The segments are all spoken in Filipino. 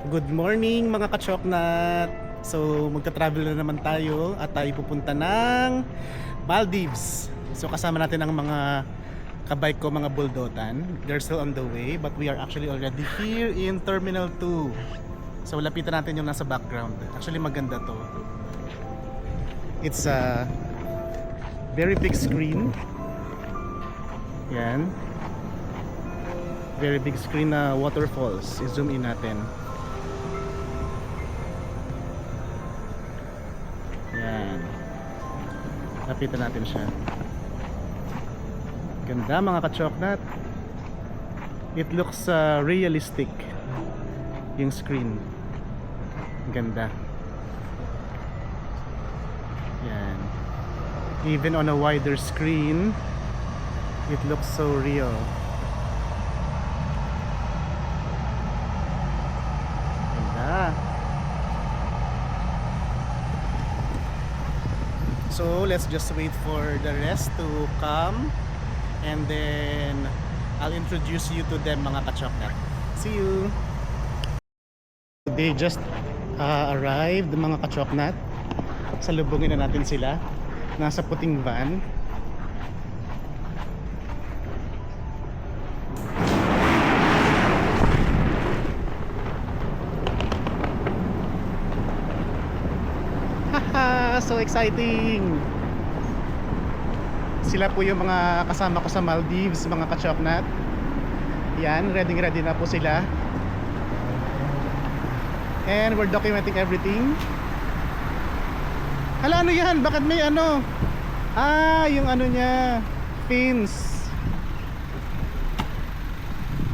Good morning mga kachoknat! So magta-travel na naman tayo at tayo pupunta ng Maldives. So kasama natin ang mga kabike ko, mga buldotan. They're still on the way but we are actually already here in Terminal 2. So lapitan natin yung nasa background. Actually maganda to. It's a very big screen. Yan. Very big screen na waterfalls. I-zoom in natin. Yan. Lapitan natin siya. Ganda mga kachoknat. It looks realistic yung screen. Ganda. Yan. Even on a wider screen, it looks so real. Ganda. So let's just wait for the rest to come and then I'll introduce you to them mga kachoknat. See you! They just arrived mga kachoknat. Salubungin na natin sila. Nasa puting van. Haha! So exciting! Sila po yung mga kasama ko sa Maldives, mga kachoknat. Yan, ready na po sila. And we're documenting everything. Hala, ano yan? Bakit may ano? Ah, yung ano niya, fins.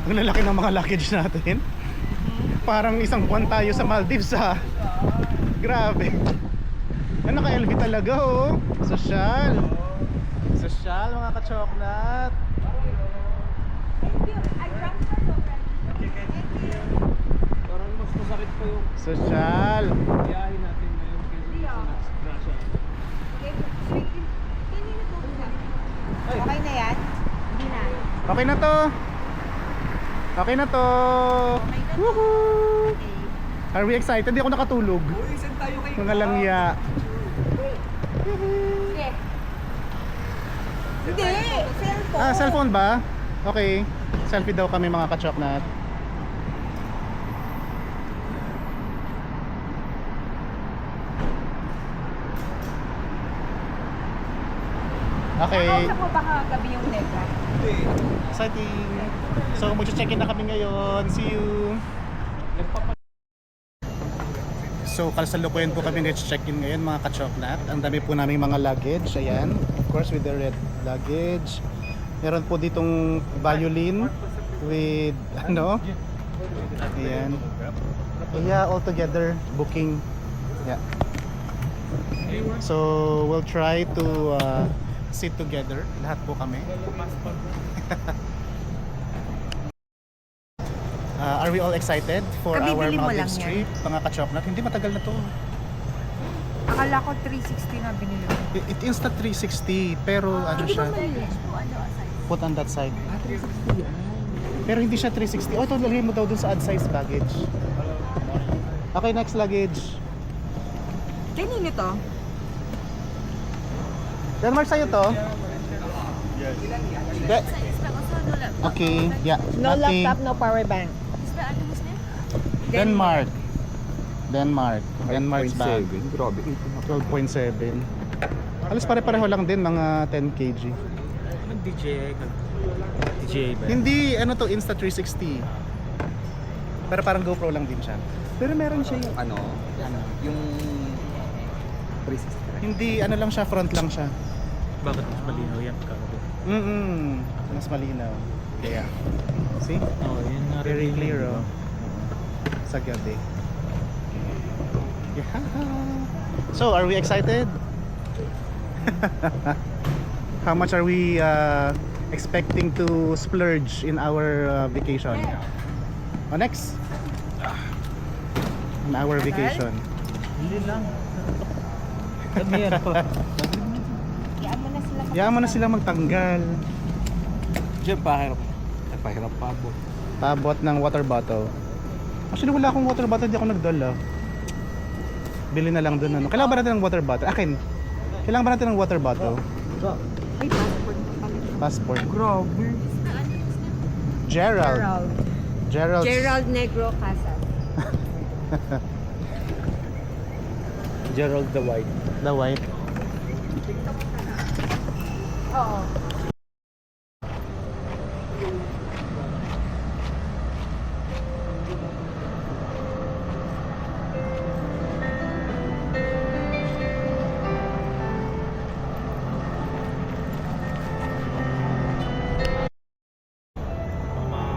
Ang lalaki ng mga luggage natin. Parang isang buwan tayo sa Maldives ha. Grabe. Ano, naka-LV talaga oh. Social. Social mga kachoknat. Parang mas masakit pa yung Social. biyahe natin ngayon kaysa sa Nasgrasya. Okay na yan? Hindi na. Okay na to. Okay na to. Woohoo! Are we excited? Hindi ako nakatulog. Uy, saan tayo kayo? Mga langya. Sige. Hindi! Cellphone! Ah, cellphone ba? Okay. Selfie daw kami mga kachoknat. Okay. Nakausap mo ba kagabi yung Negra? Hindi. Exciting. So mag-check-in na kami ngayon. See you. So kasalukuyan po kami nag-check-in ngayon mga kachoknat. Ang dami po namin mga luggage. Ayan. Of course with the red luggage. Meron po ditong violin with ano? Ayan. Yeah, all together booking. Yeah. So we'll try to sit together. Lahat po kami. Are we all excited for our Kabibili mo lang Maldives yan? trip? Mga kachoknat, hindi matagal na to. Akala ko 360 na binili mo. It insta 360 pero ano Hindi ba siya? mali? Put on that side. Ah, 360 yan. Pero hindi siya 360. Oh, ito lagay mo daw dun sa odd size baggage. Okay, next luggage. Kanino to? Denmark sa'yo to? De- okay, yeah. No Nothing. laptop, no power bank. Denmark. Denmark's bag. Grabe. 12.7. Halos pare-pareho lang din, mga 10 kg. Anong DJI ka? DJI ba? Hindi, ano to, Insta360. Pero parang GoPro lang din siya. Pero meron siya yung ano, yung 360. Hindi, ano lang siya, front lang siya. Bakit mas malinaw yan kagabi? Mas malinaw. Kaya, see? Oo, yun nga Very rin clear, yun, oh. Sa gabi. Yeah. So, are we excited? How much are we expecting to splurge in our vacation? Oh, next. In our vacation. Hindi lang. Sabi yan pa. Iyaan mo na sila. Hayaan mo na sila magtanggal. Diyan pahirap. Pahirap pabot. Pabot ng water bottle. Actually, wala akong water bottle, di ako nagdala. Bili na lang doon. Ano. Kailangan ba natin ng water bottle? Akin. Kailangan ba natin ng water bottle? Ay, passport pa pala. Passport. Grabe. Gerald. Gerald. Gerald Negro Casas. Gerald the White. The white. Oo.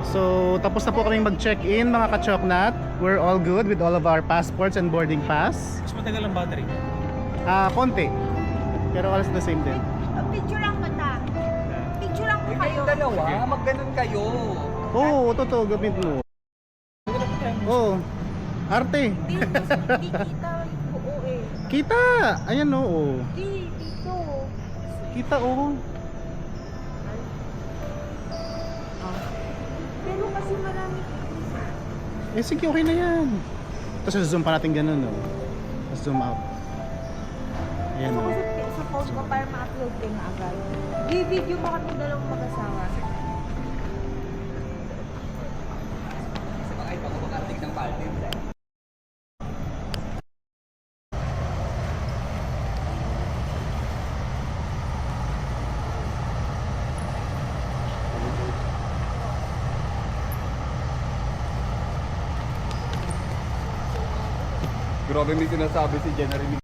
So, tapos na po kaming mag-check-in mga ka-choknat. We're all good with all of our passports and boarding pass. Mas matagal ang battery. Konti. Pero alles the same din. Picture lang ko ta. Picture lang ko Uy, kayo. kayong dalawa, magganon kayo. Oo, totoo. Gamit mo. Oo. Arte. Hindi kita yung buo eh. Kita! Ayan oo. Di, dito. Kita oo. Pero kasi marami. Eh sige, okay na yan. Tapos zoom pa natin ganun no. Tapos zoom out. Ayan Gusto o. ko sa phone ko para ma-upload kayo na agad. Video mo kami dalawang mag-asawa. Sa mga ibang makarating ng Maldives. Grabe may sinasabi si Jenny.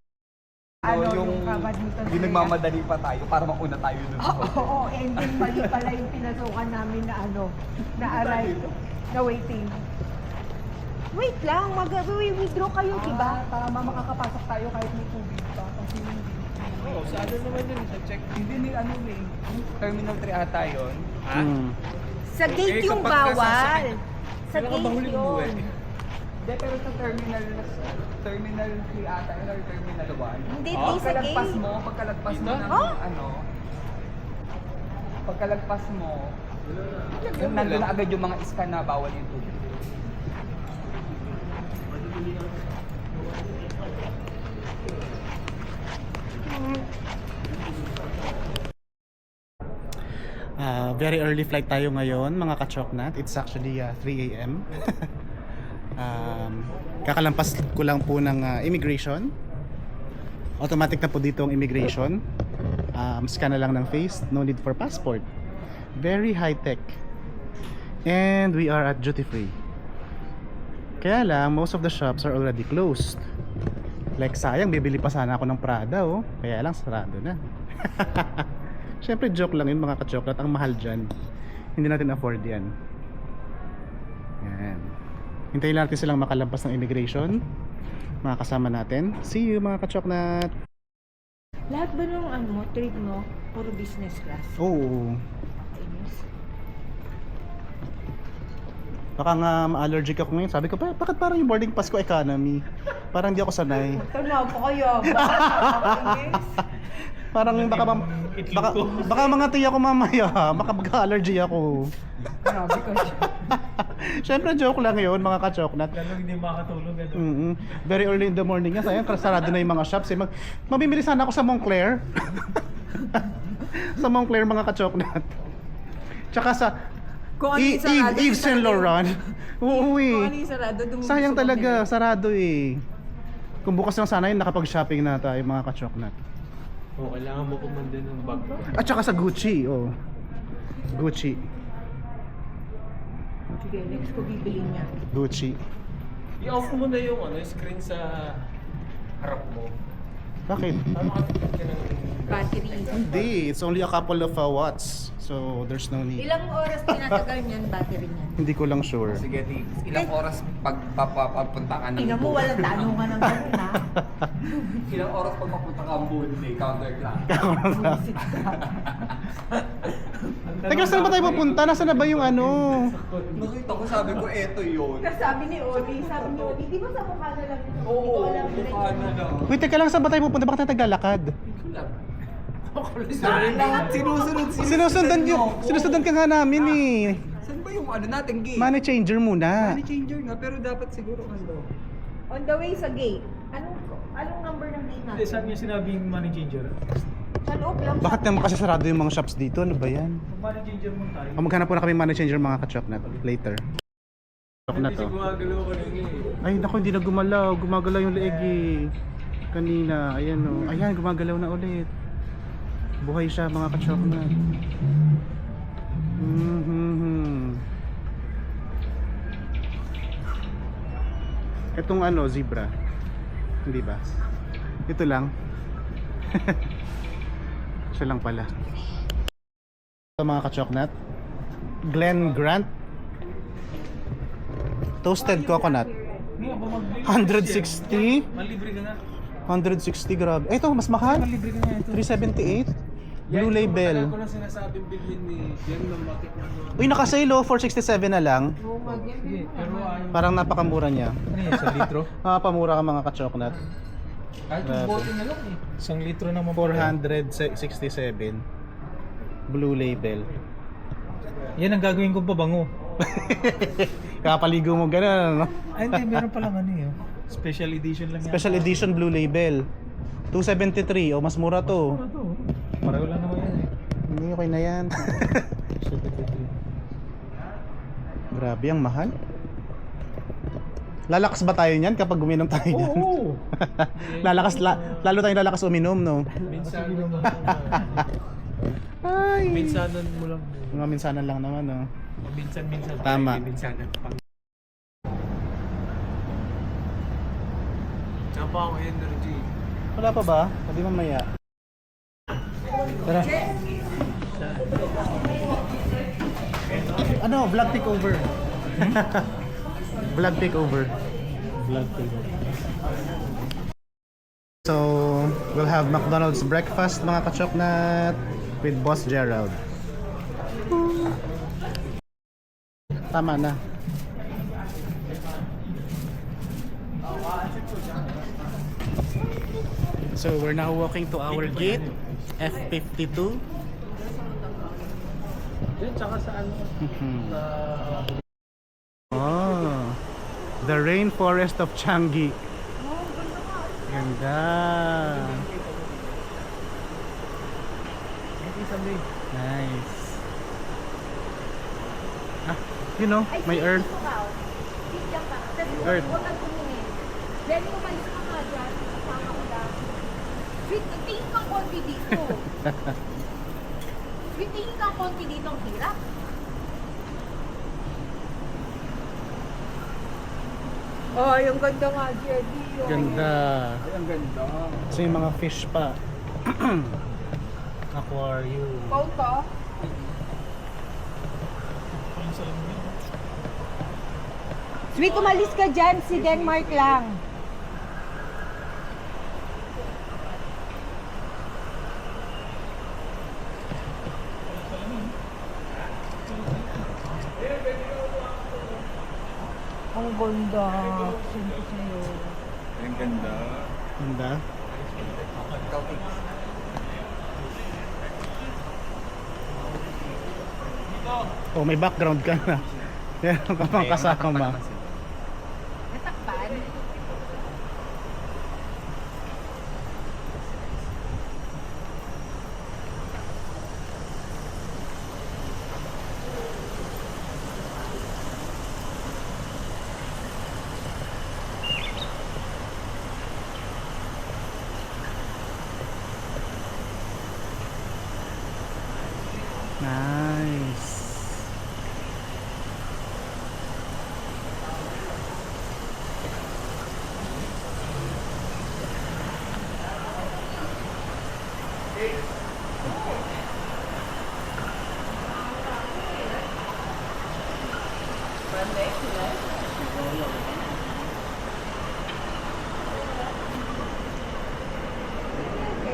yung kabadminton hindi nagmamadali pa tayo para mauna tayo dun sa hotel. Oo, and then mali pala yung pinasukan namin na na arrive, na waiting. Wait lang, mag-withdraw kayo, diba? Tama, makakapasok tayo kahit may tubig pa. Kasi Oo, sa ano naman yun, sa check. hindi may ano eh. Terminal 3 ata yun. Sa gate Eh, yung kapag bawal. Sa Kailangan gate ba huling buhay? yun. Hindi, pero sa terminal 3 ata yun or terminal 1. Hindi, di sa Pagkalagpas gate. mo, pagkalagpas mo Dito? ng Oh? ano, pagkalagpas mo, yung nandun na agad yung mga scan na bawal yung tubig. Very early flight tayo ngayon mga ka-choknat. It's actually 3 a.m. Kakalampas ko lang po ng immigration. Automatic na po dito ang immigration. Scan na lang ng face, no need for passport. Very high tech. And we are at duty free. Kaya lang, most of the shops are already closed. Like sayang, bibili pa sana ako ng Prada oh. Kaya lang sarado na. Siyempre joke lang yun mga ka-choklat. Ang mahal dyan. Hindi natin afford yan. Yan. Hintayin natin silang makalampas ng immigration. Mga kasama natin. See you mga ka-choklat. Lahat ba nung trip mo, puro business class? Oo. Baka nga ma-allergic ako ngayon. Sabi ko, bakit parang yung boarding pass ko economy? Parang hindi ako sanay. Tanaw po kayo. Parang baka mga tiya ko mamaya, baka magka-allergy ako. Grabe ka siya. Siyempre joke lang yun mga ka-choknat. Lalo hindi makatulog. Ano? Very early in the morning nga, sayang sarado na yung mga shops eh. Mamimili sana ako sa Moncler. Sa Moncler mga ka-choknat. Tsaka sa Kung ano yung sarado, Yves Saint Laurent. Oo Kung eh. ano yung sarado, dumugusto Sayang kami. talaga, sarado eh. Kung bukas lang sana yun, nakapag-shopping na tayo mga ka-choknat. Oo, kailangan mo kumanda ng bag. At saka sa Gucci, oh. Gucci. Sige, next ko bibilin niya. Gucci. I-off mo na yung screen sa harap mo. Bakit? Para makatipid ka ng Battery. Hindi, it's only a couple of watts. So there's no need. Ilang oras tinatagal niyan battery niyan? Hindi ko lang sure. Sige, Tigs. Ilang oras pagpapunta ka ng Tingnan mo, walang tanungan ng ganun ha. Ilang oras pag papunta ka ang Boonley, counterclock. Teka, saan ba tayo pupunta? Nasaan na ba yung ano? Nakita ko, sabi ko, eto yun. Sabi ni Oli, di ba sa mukha na lang ito? Oo, mukha na lang. Wait, teka lang, saan ba tayo pupunta? Bakit tayo naglalakad? Sinusunod Sinusundan ka nga namin eh. ba yung ano natin gate? Money changer muna. Money changer nga, pero dapat siguro ano. On the way sa gate. Anong number ng gate Hindi, saan natin? niya sinabing money changer? Sa loob lang. Bakit naman kasi sarado yung mga shops dito? Ano ba yan? Money changer mo tayo. Maghanap po na kami money changer mga ka-choknat later. Chok na Hindi to. siya gumagalaw ko rin eh. Ay naku, hindi na gumalaw. Gumagalaw yung leeg eh. Kanina, ayan o. Ayan, gumagalaw na ulit. Buhay siya mga ka-choknat. Itong ano, zebra. Hindi ba? Ito lang. Siya lang pala. Ito mga ka-choknat. Glen Grant Toasted coconut. Hindi ako mag-libre. 160. Malibre ka nga. 160 grabe. Eh, ito mas mahal. Malibre ka nga ito. 378. Blue Label. Yan ko na sinasabing bilhin ni Jen ng matik na mga. Uy, naka-sale oh, 467 na lang. Oo, mag-game. Sige, pero ano Parang napakamura niya. yan, 1 litro? Pamura ka mga ka-choknat. Kahit yung bote na lang eh. 1 litro naman. 467. Blue Label. Yan ang gagawin kong pabango. Kapaligo mo ganun, no? Ay hindi, meron palang ano eh. Special edition lang yan. Special edition Blue Label. 273. Oh, mas mura to. Ano to? Pareho lang naman yan eh. Hindi, okay na yan. 73. Grabe, ang mahal. Lalakas ba tayo niyan kapag uminom tayo niyan? Oo! Lalo tayong lalakas uminom, no? Minsan Ay. minsanan mo lang. Mga minsanan lang naman, no? Minsan. Tama. Minsanan. Tsaka pa ako energy. Wala pa ba? Pwede mamaya. Tara. Ano? Vlog takeover. Vlog takeover. Vlog takeover. So, we'll have McDonald's breakfast mga ka-choknat with Boss Gerald. Tama na. So, we're now walking to our gate, F52. Yan, tsaka sa ano. Oh, the rainforest of Changi. Ganda. Nice. Ah, you know, may earth. Earth. Huwag kang tumingin. Then umalis ka nga dyan. Kasama ko lang. Sweet, tingin kang konti dito. Sweet, tingin kang konti dito. Ang hirap. Oh, yung ganda nga, Jerry. Ganda. Ay, ang ganda. So yung mga fish pa. Aquarium. Pauto. Sweet, umalis ka dyan. Si Denmark lang. Ang ganda. Siyempre sa'yo. Ang ganda. Ganda. Oh, may background ka na. Yan ang kapang kasama. Natakpan. Nice.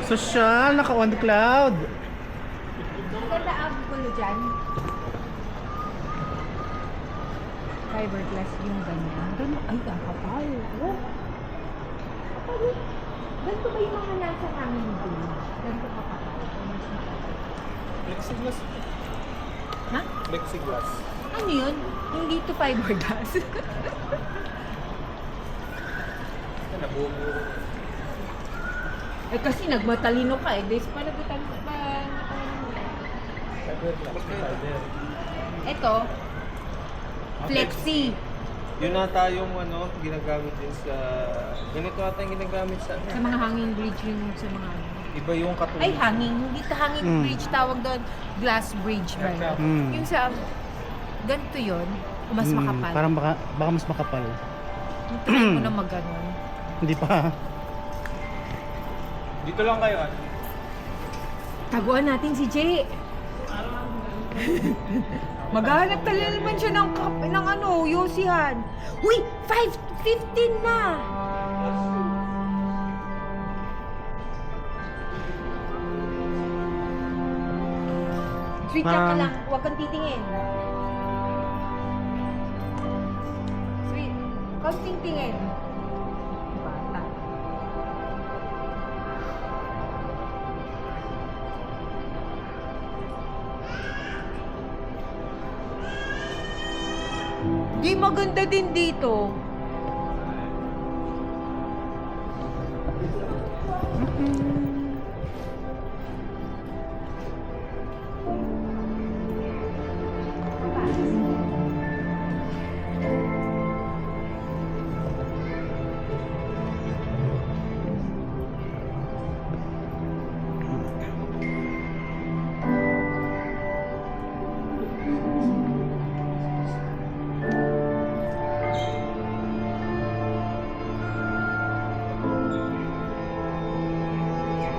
Social, naka on cloud. Ganda ang gulo dyan. Fiberglass yung ganyan. Ay, kakapal. Oh. Kapal. Ganito ba yung mga nasa namin din? Ganito kakapal. Plexiglass. Ha? Plexiglass. Ano yun? Hindi to fiberglass. Nabubuo. Eh kasi nagmatalino ka eh. Des pa nagmatalino pa. Ito, flexi. Yun ata yung ginagamit din sa... Ganito ata yung ginagamit sa... Sa mga hanging bridge yung sa mga ano. Iba yung katulad. Ay, hanging. Hindi ka hanging Mm. bridge. Tawag doon, glass bridge ba yun? Mm. Yung sa, ganito yun, mas makapal. Parang baka mas makapal. Try mo na mag-ganon. Hindi pa. Dito lang kayo. Taguan natin si Jay. Maghahanap talaga naman siya ng Yosihan. Uy, 5:15 na! Sweet ka Parang- lang, huwag kang titingin. Sweet, konting tingin. Bata. Di maganda din dito.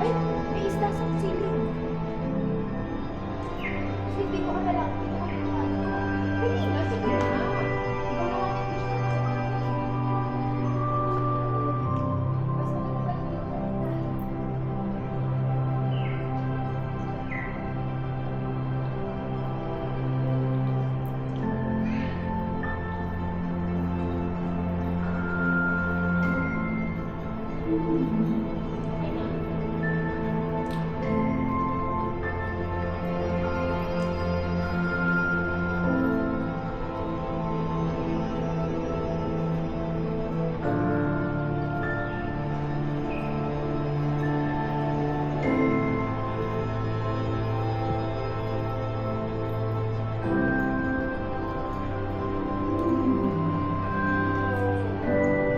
Ay, may isda sa siling. Sweet, dito ka na lang. Dali na, sige na.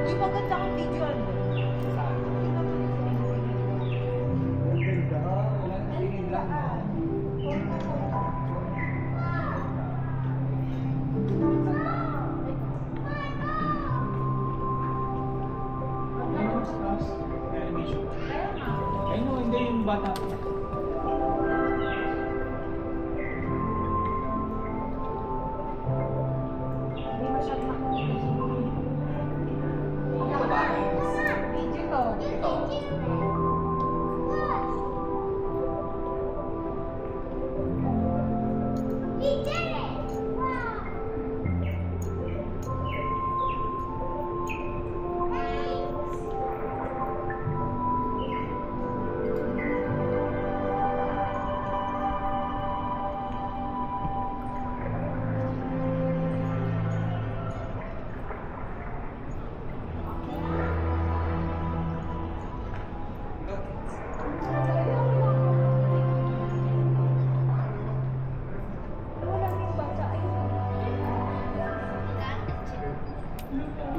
Di maganda kang video ano? Ay no, hindi yung bata. Hindi masyadong makikita. Video to.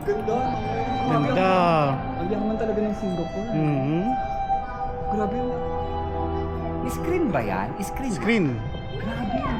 Ganda, no? Ganda. Ang yaman talaga ng Singapore. Mhm. Grabe yun. Screen ba yan? Screen? Screen. Grabe yan.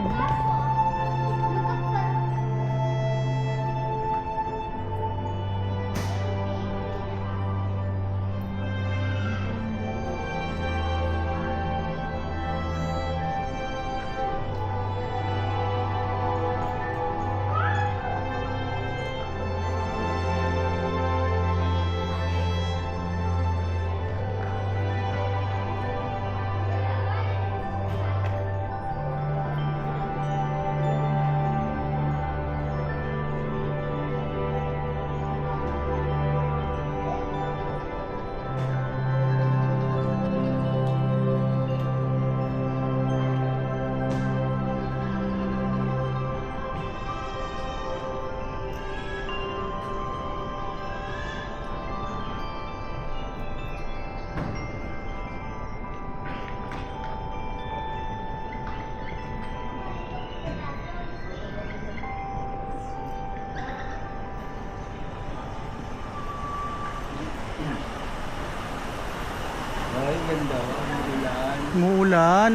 Ay, ganda. Umuulan. Umuulan.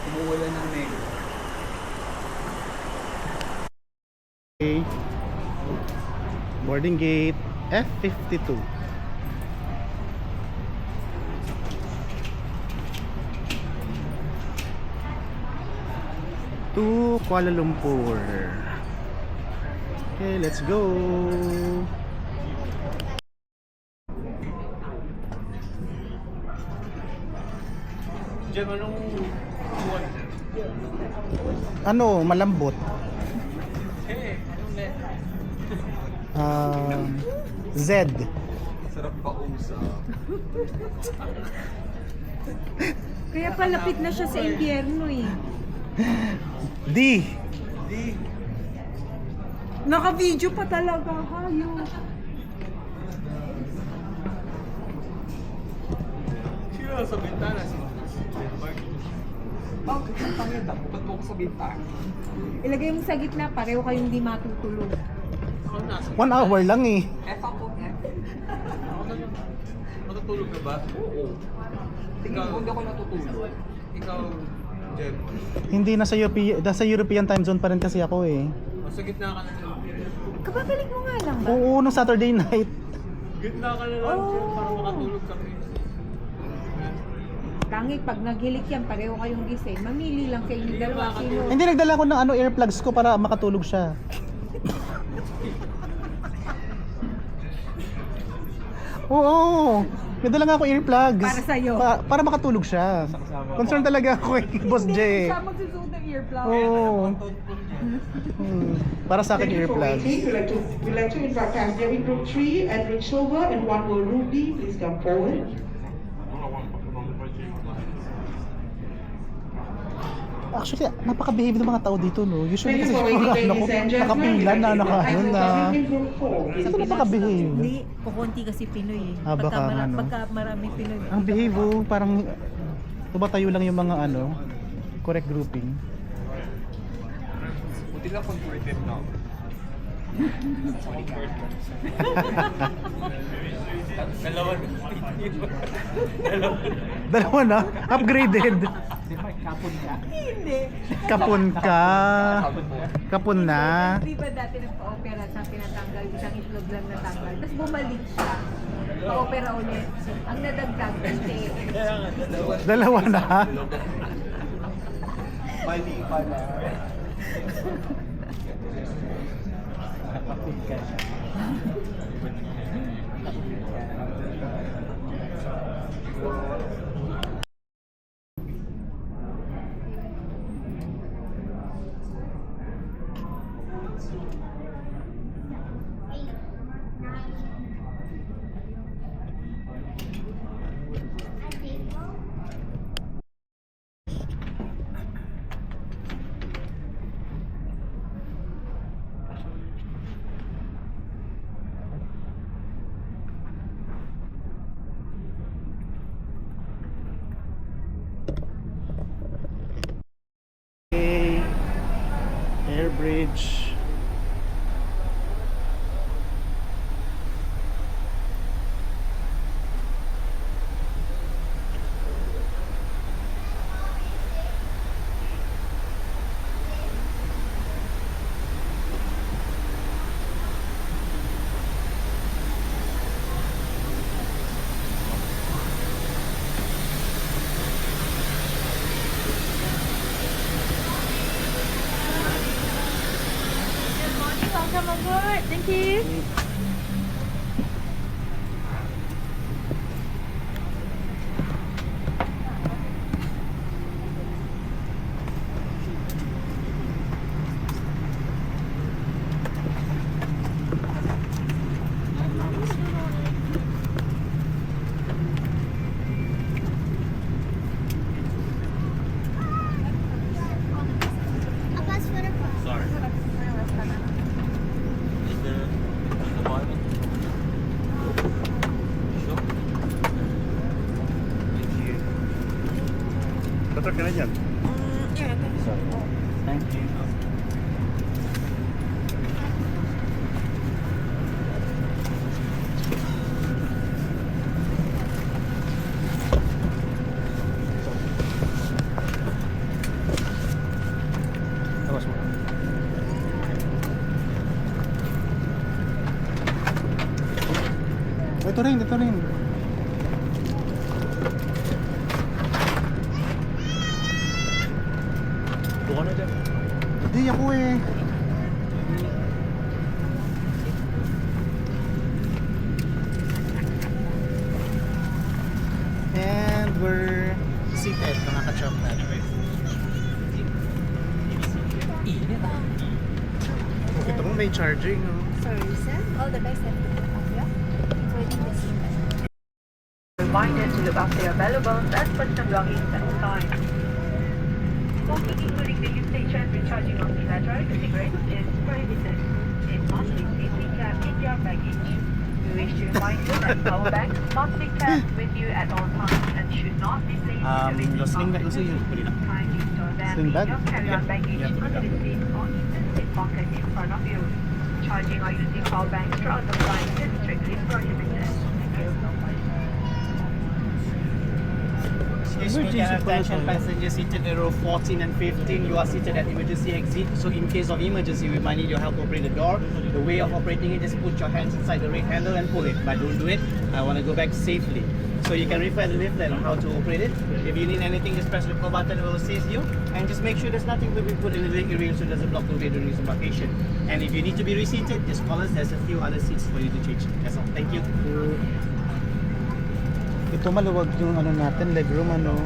Umuulan ng negro. Okay. Boarding gate F52. To Kuala Lumpur. Okay, let's go. Diyan, anong buwan? Ano, malambot. Eh, anong net? Z. Sarap pa usap. Kaya palapit na siya sa impyerno eh. D. Naka-video pa talaga, hayo. Sino nasa bintana? Si Mark. Bakit ang pangit ako? Ba't mo ko sa bintana? Ilagay mo sa gitna, pareho kayong di matutulog. Ako nasa. 1 hour lang eh. F ako, F. Ako na lang. Matutulog ka ba? Oo. Tingnan ko, hindi ako natutulog. Ikaw, Jeff. Hindi, nasa European time zone pa rin kasi ako eh. Sa gitna ka na lang. Kababalik mo nga lang ba? Oo, nung Saturday night. Gitna ka na lang, Jeff, para makatulog kami. Tangi, pag naghilik yan, pareho kayong gising. Mamili lang sa inyo dalawa. Sino? Hindi, nagdala ko ng earplugs ko para makatulog siya. Oo, nagdala nga ako earplugs. Para sa'yo. Para makatulog siya. Concern talaga ako kay Boss J. Siya magsusuot ng earplug. Oo. Para sa akin Thank you for earplugs. waiting. We'd like to invite passenger in group 3, Edward Silva, and one more Ruby. Please come forward. Actually, napaka-behave ng mga tao dito, no? Usually Thank you kasi for waiting, ano, ladies and gentlemen. nakapila na, We'd like to nakaano invite na. passenger in group 4. Please Saan be napaka-behave? Hindi, kukunti kasi Pinoy eh. Ah, baka ano. Pagka maraming Pinoy. Ang behave, oh, parang tumatayo lang yung mga ano, correct grouping. Buti lang converted na ako. Dalawa na. Dalawa na? Upgraded? Di ba, kapon ka? Hindi. Kapon ka. Kapon na. Di ba dati nagpa-opera sa pinatanggal, isang itlog lang natanggal. Tapos bumalik siya. Pa-opera ulit. Ang nadagdag kasi. Dalawa na. Mali pala. Nakapit ka siya. Okay. Air bridge. Welcome aboard. Thank you. Sorry. Is the bottom? Sure. Thank you. Tatak ka na dyan. Sorry. Thank you. Ito rin, ito rin. Buka na dyan. Hindi ako eh. And we're seated, mga ka-chocolate. Ito mo may charging, no? Sorry, sir. All the best. Including the SIM. Reminded to look after your valuables and personal belongings at all times. Smoking, including the usage and recharging of electronic cigarettes, is prohibited. It must be safely kept in your baggage. We wish to remind you that power banks must be kept with you at all times and should not be placed in the Yung sling bag basket. gusto yun. Kindly store them Sling in bag? your carry-on baggage under the seat or in the seat pocket in front of you. Charging or using power banks throughout the flight is strictly prohibited. Thank you. Emergency attention passengers seated in row 14 and 15. You are seated at emergency exit. So in case of emergency, we might need your help to operate the door. The way of operating it is put your hands inside the red handle and pull it. But don't do it. I want to go back safely. So you can refer the leaflet on how to operate it. If you need anything, just press the call button. It will assist you. And just make sure there's nothing to be put in the area so it doesn't block the way during this embarkation. And if you need to be reseated, just call us. There's a few other seats for you to change. That's all. Thank you. Ito maluwag yung ano natin, legroom ano.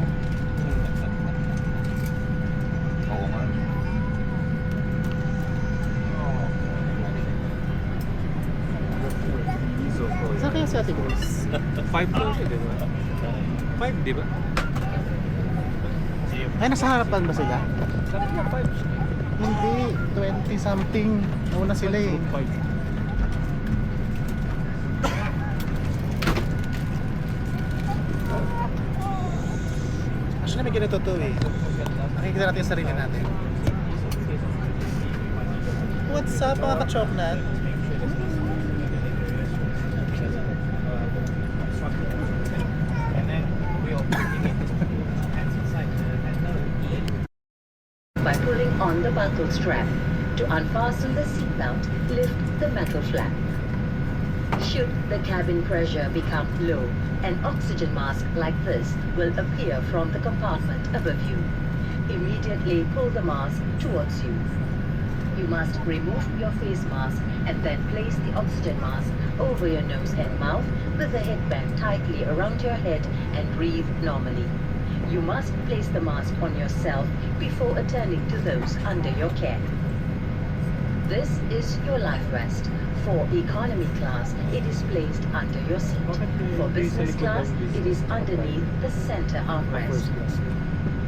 Oo nga. So, Saan kaya si Ate Grace? 5 lang siya, di ba? 5, di ba? Ay, nasa harapan ba sila? Sabi niya 5 siya. Hindi, 20 something. Nauna sila eh. 5. Actually, may ganito to eh. Nakikita natin yung sarili natin. What's up mga ka-chocolate? By pulling on the buckle strap. To unfasten the seatbelt, lift the metal flap. Should the cabin pressure become low, an oxygen mask like this will appear from the compartment above you. Immediately pull the mask towards you. You must remove your face mask and then place the oxygen mask over your nose and mouth with the headband tightly around your head and breathe normally. You must place the mask on yourself before attending to those under your care. This is your life vest. For economy class, it is placed under your seat. For business class, it is underneath the center armrest.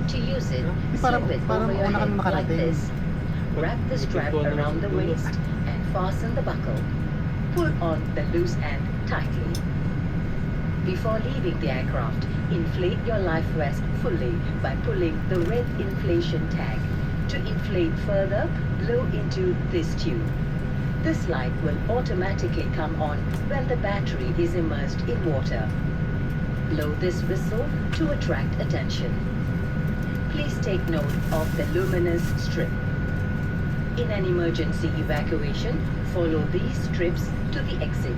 To use it, Parang- slip it parang over your una head kami like makarating. this. Wrap the strap around the waist and fasten the buckle. Pull on the loose end tightly. Before leaving the aircraft, inflate your life vest fully by pulling the red inflation tag. To inflate further, blow into this tube. This light will automatically come on when the battery is immersed in water. Blow this whistle to attract attention. Please take note of the luminous strip. In an emergency evacuation, follow these strips to the exit.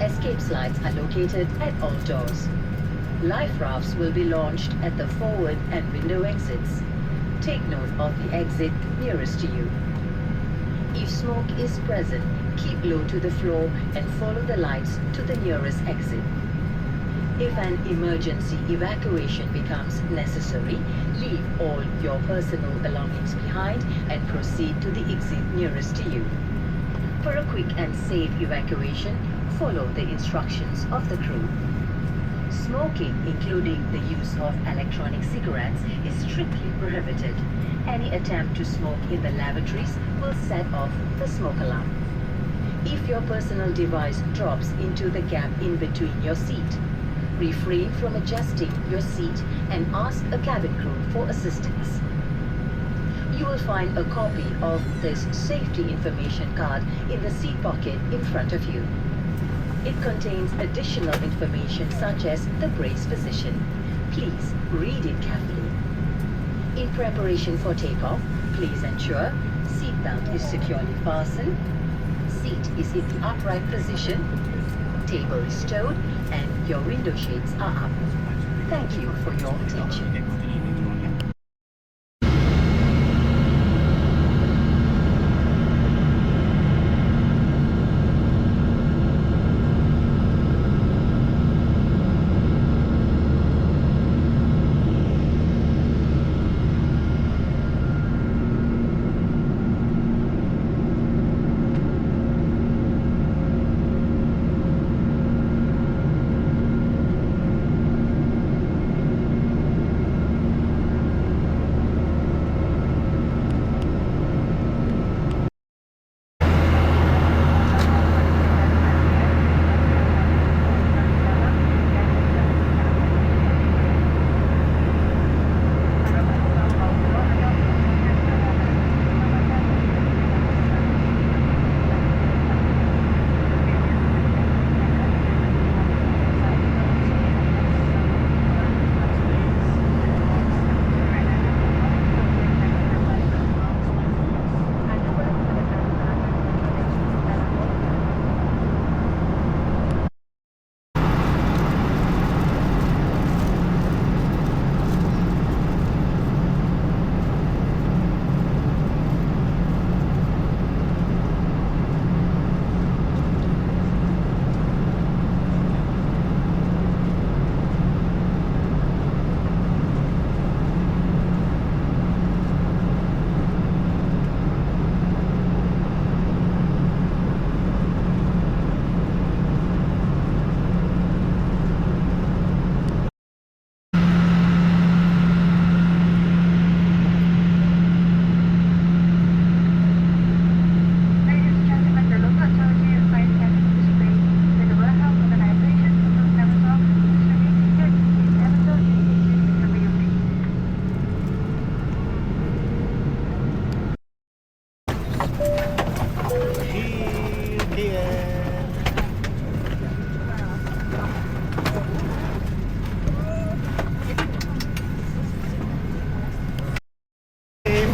Escape slides are located at all doors. Life rafts will be launched at the forward and window exits. Take note of the exit nearest to you. If smoke is present, keep low to the floor and follow the lights to the nearest exit. If an emergency evacuation becomes necessary, leave all your personal belongings behind and proceed to the exit nearest to you. For a quick and safe evacuation, follow the instructions of the crew. Smoking, including the use of electronic cigarettes, is strictly prohibited. Any attempt to smoke in the lavatories will set off the smoke alarm. If your personal device drops into the gap in between your seat, refrain from adjusting your seat and ask a cabin crew for assistance. You will find a copy of this safety information card in the seat pocket in front of you. It contains additional information such as the brace position. Please read it carefully. In preparation for takeoff, please ensure seatbelt is securely fastened, seat is in the upright position, table is stowed, and your window shades are up. Thank you for your attention.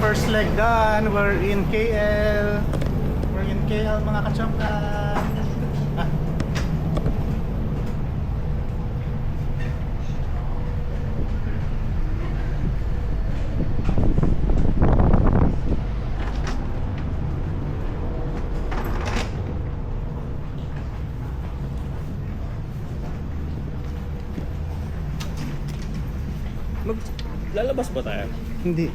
First leg done. We're in KL. We're in KL mga kachongkan. Ah. Lalabas ba tayo? Hindi.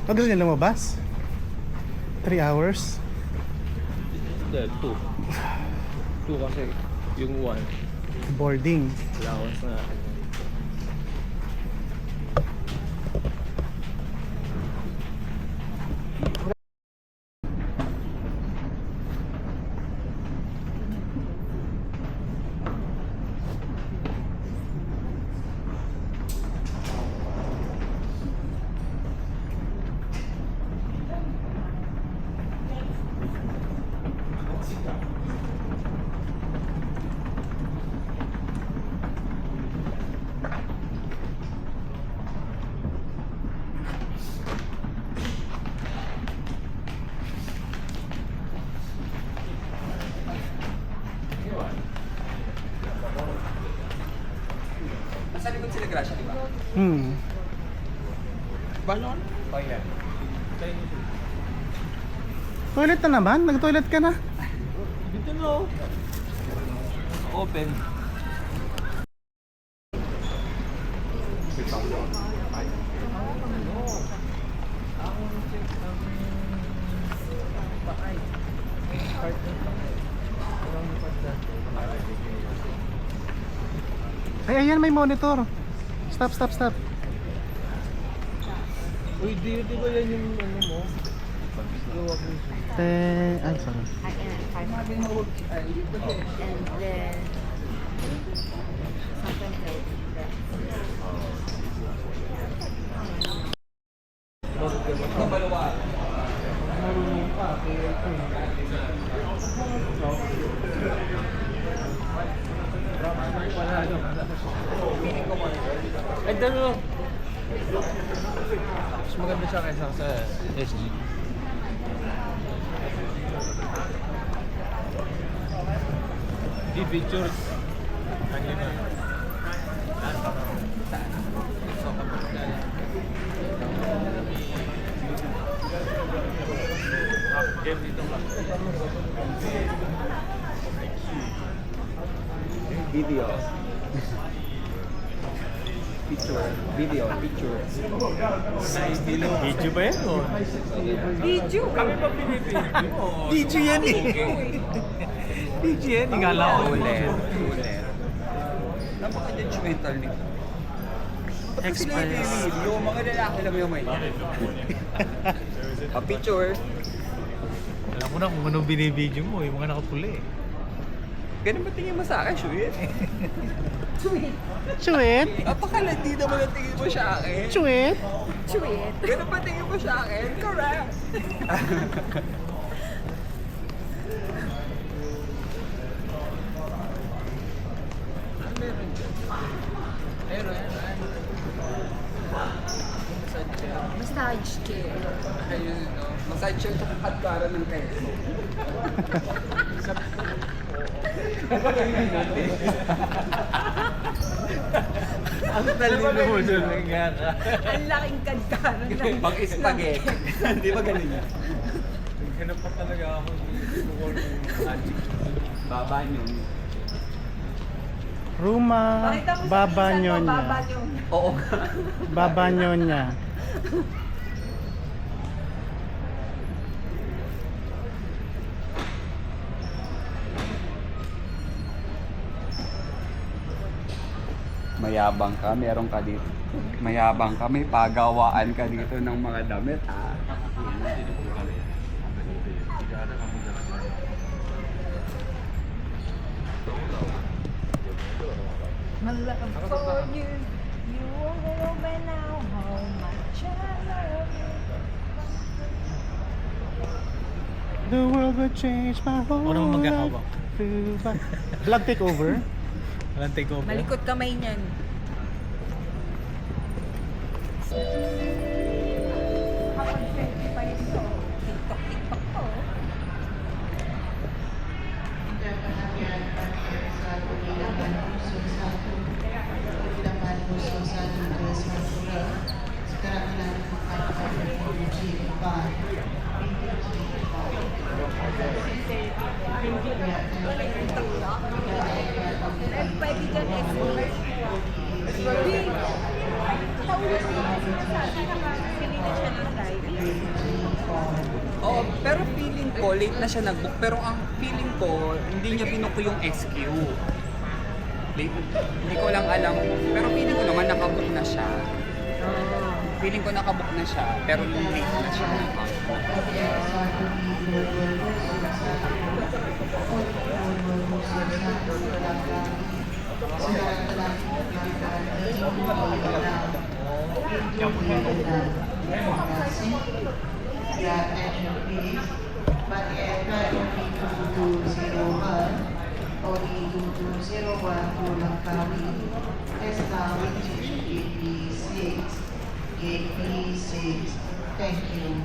Pag gusto niya lumabas? 3 hours? Hindi, 2. 2 kasi yung 1. Boarding. Allowance na. Nasa likod sila Gracia, di ba? Balon? Oh, yeah. Toilet na naman? Nag-toilet ka na? Dito no. Open. Ay, ayan may monitor. Stop, stop, stop. Uy, di ba yan yung ano mo? Gawa mo. Ay, sorry. And then sometimes I do that. Marunong pa. Kaya ito. Ay, dano. Mas maganda siya kaysa sa SG. pictures. Kanina. Game dito ba? Video. Picture. Video. Picture. Video ba yan? O? Video. Kami pa pinipili. Video yan eh. Video yan. Ingala ko. Ulit. Napaka-judgmental nito. Express. Yung mga lalaki lang yung may picture. Alam mo na kung anong binibideo mo, yung mga nakapula eh. Ganun ba tingin mo sa akin, Shuit? Chewit. Napakalandi naman ang tingin mo sa akin. Chewit. Chewit. Ganun ba tingin mo sa akin? Correct. Massage chair. Ayun, no? Massage siya sa katkaran ng teso. Ang talino mo dun, nga ka. Ang laking kadkaran ng Pag-spaghetti. Di ba ganun yan? Ganun pa talaga ako. Baba nyo. Ruma. Pakita mo sa Baba pinsan mo, nyonya. baba nyo. Oo nga. Baba nyonya. Mayabang ka, meron ka dito. Mayabang ka, may pagawaan ka dito ng mga damit, ha? For you, you won't know by now how much I love you. The world will change my whole Ano mo magkakawak? life. Vlog takeover. Walang take over. Malikot kamay niyan. Kapag 25 to, TikTok ko. Pwede dyan estimate. Taulog ko kasi nasabi nakakasili na siya ng driving. Oo, pero feeling ko, late na siya nag-book. Pero ang feeling ko, hindi niya binuko yung SQ. Late, hindi ko lang alam. Pero feeling ko naman nakabook na siya. Feeling ko nakabook na siya, pero yung late na siya. Yeah, attention please. But the aircraft OD2201 to Langkawi is now reaching gate B6. Gate B6. Thank you.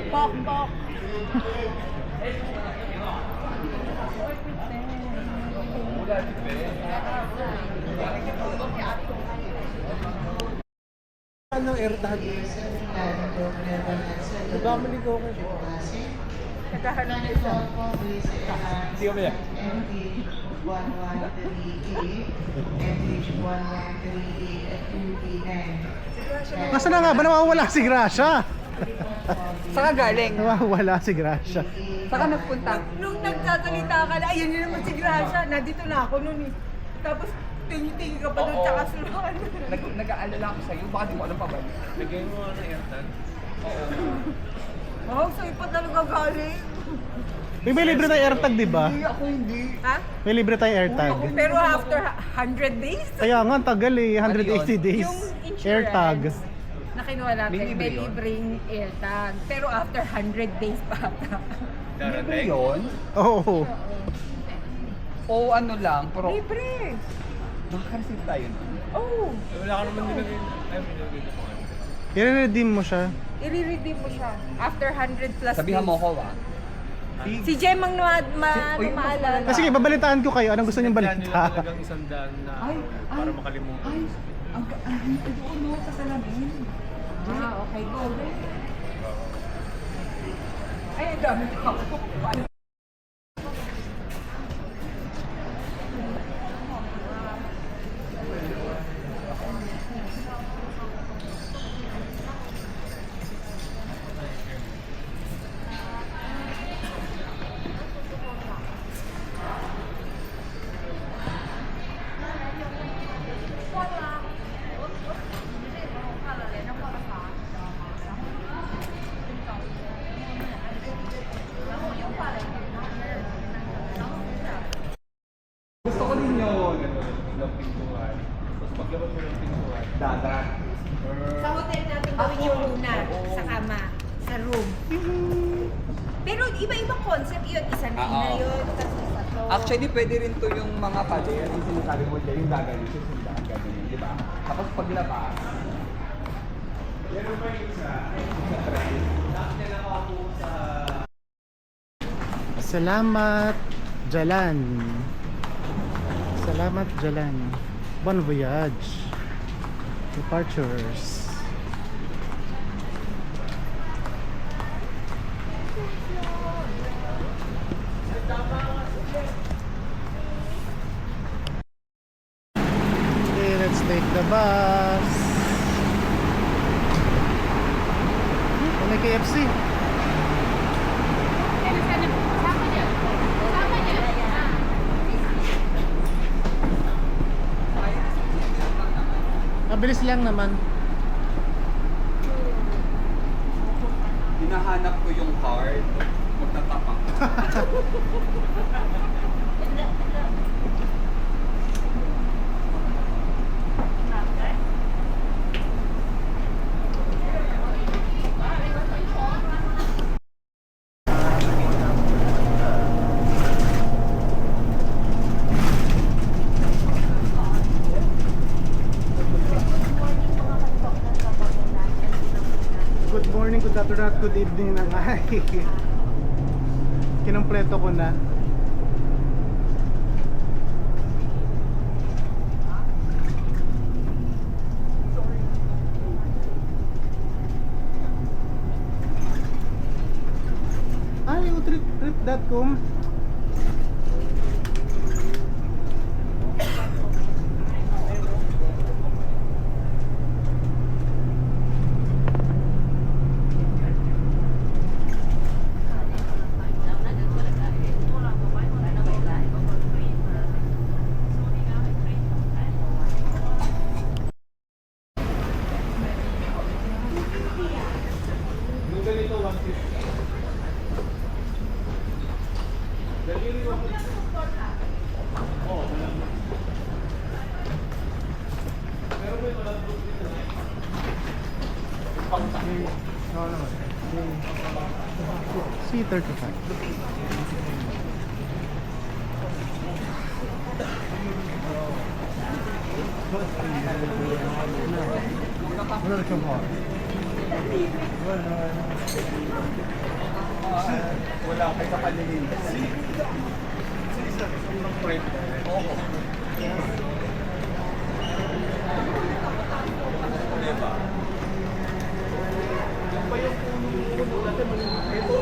Pok, pok. Anong AirTag? Nagkamali ko ako. Naghahanap na isa. Hindi kami yan. Nasaan na nga ba? Nawawala si Gracia. Saan ka galing? Nawawala si Gracia. Saan ka nagpunta? Nung nagsasalita ka na, ayun yun naman si Gracia. Nandito na ako nun eh. Tapos tingi-tingi ka pa doon tsaka suluhan. Nag-aalala ako sa'yo, baka di mo alam pa ba? Lagay mo ano AirTag. Wow, sa'yo pa talaga galing. May libre tayong AirTag, di ba? Hindi ako hindi. Ha? May libre tayong AirTag. Pero after 100 days? Kaya nga, ang tagal eh. 180 days. Yung insurance. AirTag. na kinuha natin, May libre may yun? libreng AirTag. Pero after 100 days pa ata. Libre yun? Oo. O ano lang, pero Libre! makaka-receive tayo nun. Oh! Wala ka naman nilagay. Ay, nilagay na po. I-redeem mo siya. I-redeem mo siya. After 100 plus Sabihan days. mo ko Si Jem ang Uy, maalala. Sige, babalitaan ko kayo. Anong gusto niyong Kaya nila balita? talagang 100 na para makalimutan. ano, sa salamin. Okay, go. Ay, ang dami ko. Gusto ko din yun. Ng pintuan. Tapos paglabas mo ng pintuan. Dada. Sa hotel natin gawin yung una, sa kama, sa room. Pero iba-ibang concept yun. Isa na Oo. yun, tapos isa to. Actually, pwede rin to yung mga pader. Yung sinasabi mo dyan, yung gagawin. Yung sundaan gagawin. Di ba? Tapos paglabas, Salamat, Jalan. Salamat, Jalan. Bon voyage. Departures. Okay, let's take the bus. May KFC. Mabilis lang naman. hinahanap ko yung card. Magtatapang. Good morning, good afternoon, at good evening na nga. Kinumpleto ko na. Ay, trip.com. C35. Wala kayo sa kalilinis. Oo. Diba? Yung pa yung puno natin, ito.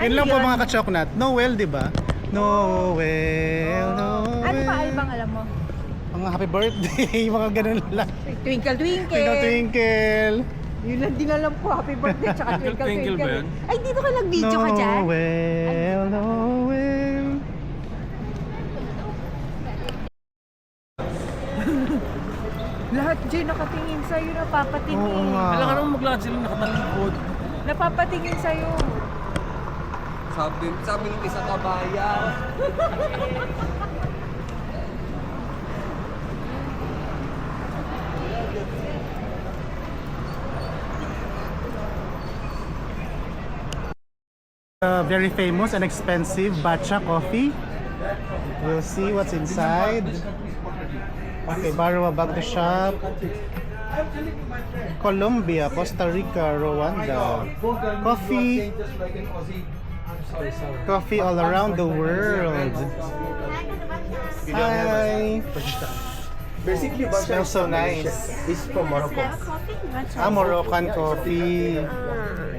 Yun lang po mga ka-choknat. Noel, di ba? Noel, Noel. Ano pa albang alam mo? Mga happy birthday, mga ganun lang. Twinkle, twinkle. Twinkle, twinkle. Yun lang din alam ko. Happy birthday, tsaka twinkle, Twinkle ba twinkle. yun? Ay, dito ka nag-video ka dyan? Noel, Noel. Lahat dyan nakatingin sa'yo, napapatingin. Oo nga. Kailangan naman maglakad sila nakatalikod. Napapatingin sa'yo. Sabi ng isa kabayan. Very famous and expensive Batcha coffee. We'll see what's inside. Okay, Barua back to shop. Colombia, Costa Rica, Rwanda. Coffee all around the world. Hi. Basically, Smells so nice. is from Morocco. Ah, Moroccan coffee.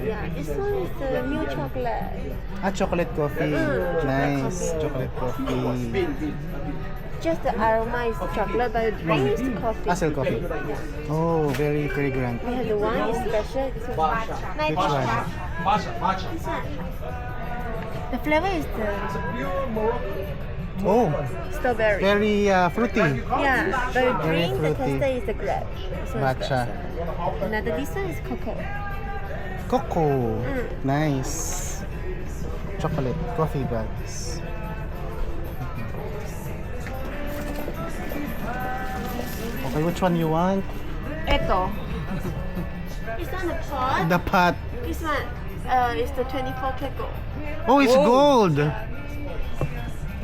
Yeah, this one is the new chocolate. Ah, chocolate coffee. Nice. Chocolate coffee. Just the aroma is chocolate, but the drink is coffee. Asel coffee. Oh, very fragrant. We have the one is special. This one. Which one? This one. The flavor is the Oh, strawberry. very fruity. Yeah, but the Very drink, the fruity. taste is the grape. This one is Matcha. special. Another this one is cocoa. Cocoa. Nice. Chocolate coffee bags. Okay, which one you want? Eto. This one the pot. The pot. This one is the 24 cocoa. Oh, it's gold.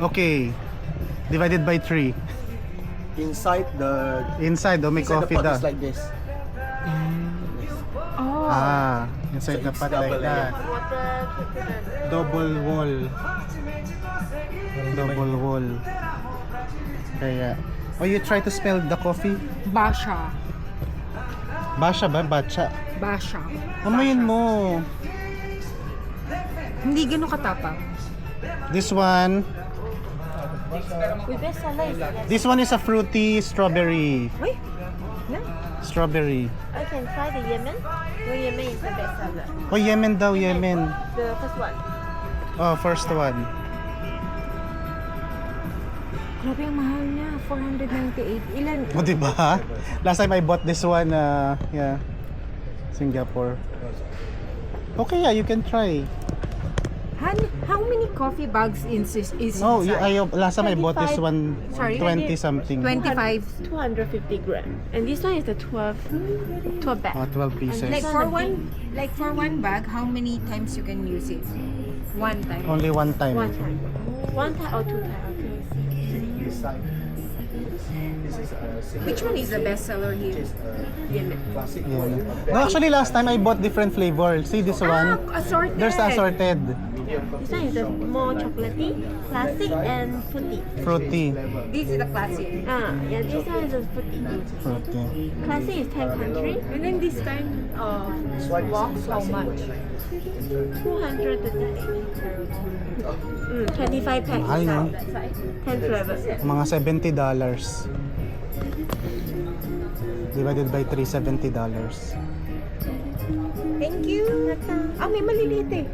Okay. Divided by 3. Inside the Inside, may inside the coffee pot daw. is like this. Oh. Ah, inside the it's pot like double that. Water, coconut. Double wall. Double wall. Kaya. Oh, you try to smell the coffee? Basha. Basha ba? Batcha. Basha. Amoyin mo. Hindi ganun katapang. This one. We best seller is the This one is a fruity strawberry. Uy. Na. Strawberry. I can try the Yemen. The Yemen is the best seller. Oh, Yemen daw, Yemen. The first one. Oh, first one. Grabe ang mahal niya. 498. Ilan? O, diba? Last time I bought this one, yeah, Singapore. Okay, yeah, you can try. How many coffee bags is No, inside? last time I bought this one, Sorry? 20 something. 25. 250 gram. And this one is the 12 bag. Oh, 12 pieces. Like for one bag, how many times you can use it? One time. Only one time. One time. One time or two times. This side. This is Which one is the best seller here? Yemen. classic Yeah. one. No, actually last time I bought different flavor. See this one? Assorted. There's assorted. This one is the more chocolatey, classic, and fruity. Fruity. This is the classic. Yeah, this one is the fruity. Fruity. Classic is 10 country. And then this kind of box, how much? 200 a day. 25 packs. Mahal, no? 10 flavors. Mga $70. Divided by 3, $70. Thank you. Ah, may maliliit eh.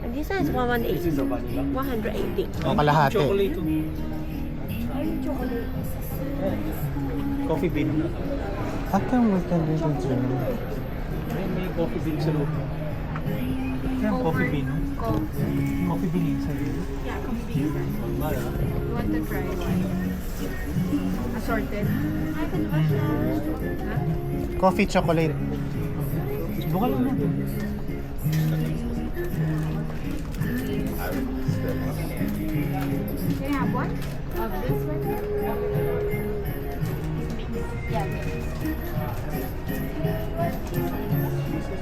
And this one is 118. This is a vanilla. 180. O, kalahati. Chocolate. Coffee bean. How come we can do it? May coffee bean sa loob. Yan, coffee bean. Coffee bean inside. Yeah, coffee bean. You want to try one? Assorted. Coffee chocolate. Subukan lang natin. Can I have one? Of this one? Yeah.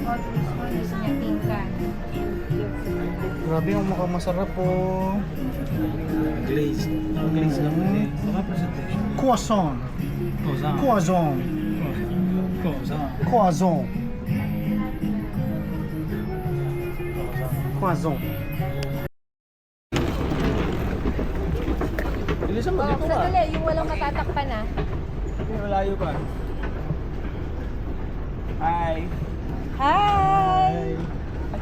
Oh, this one is pinkan. Grabe yung mukhang masarap po. Glaze. Glaze lang kasi. Baka presentation. Croissant. Croissant. Croissant. Croissant. Croissant. Poison. Bilisan mo, dito ka. Sandali, yung walang matatakpan na. Malayo pa. Hi. Hi!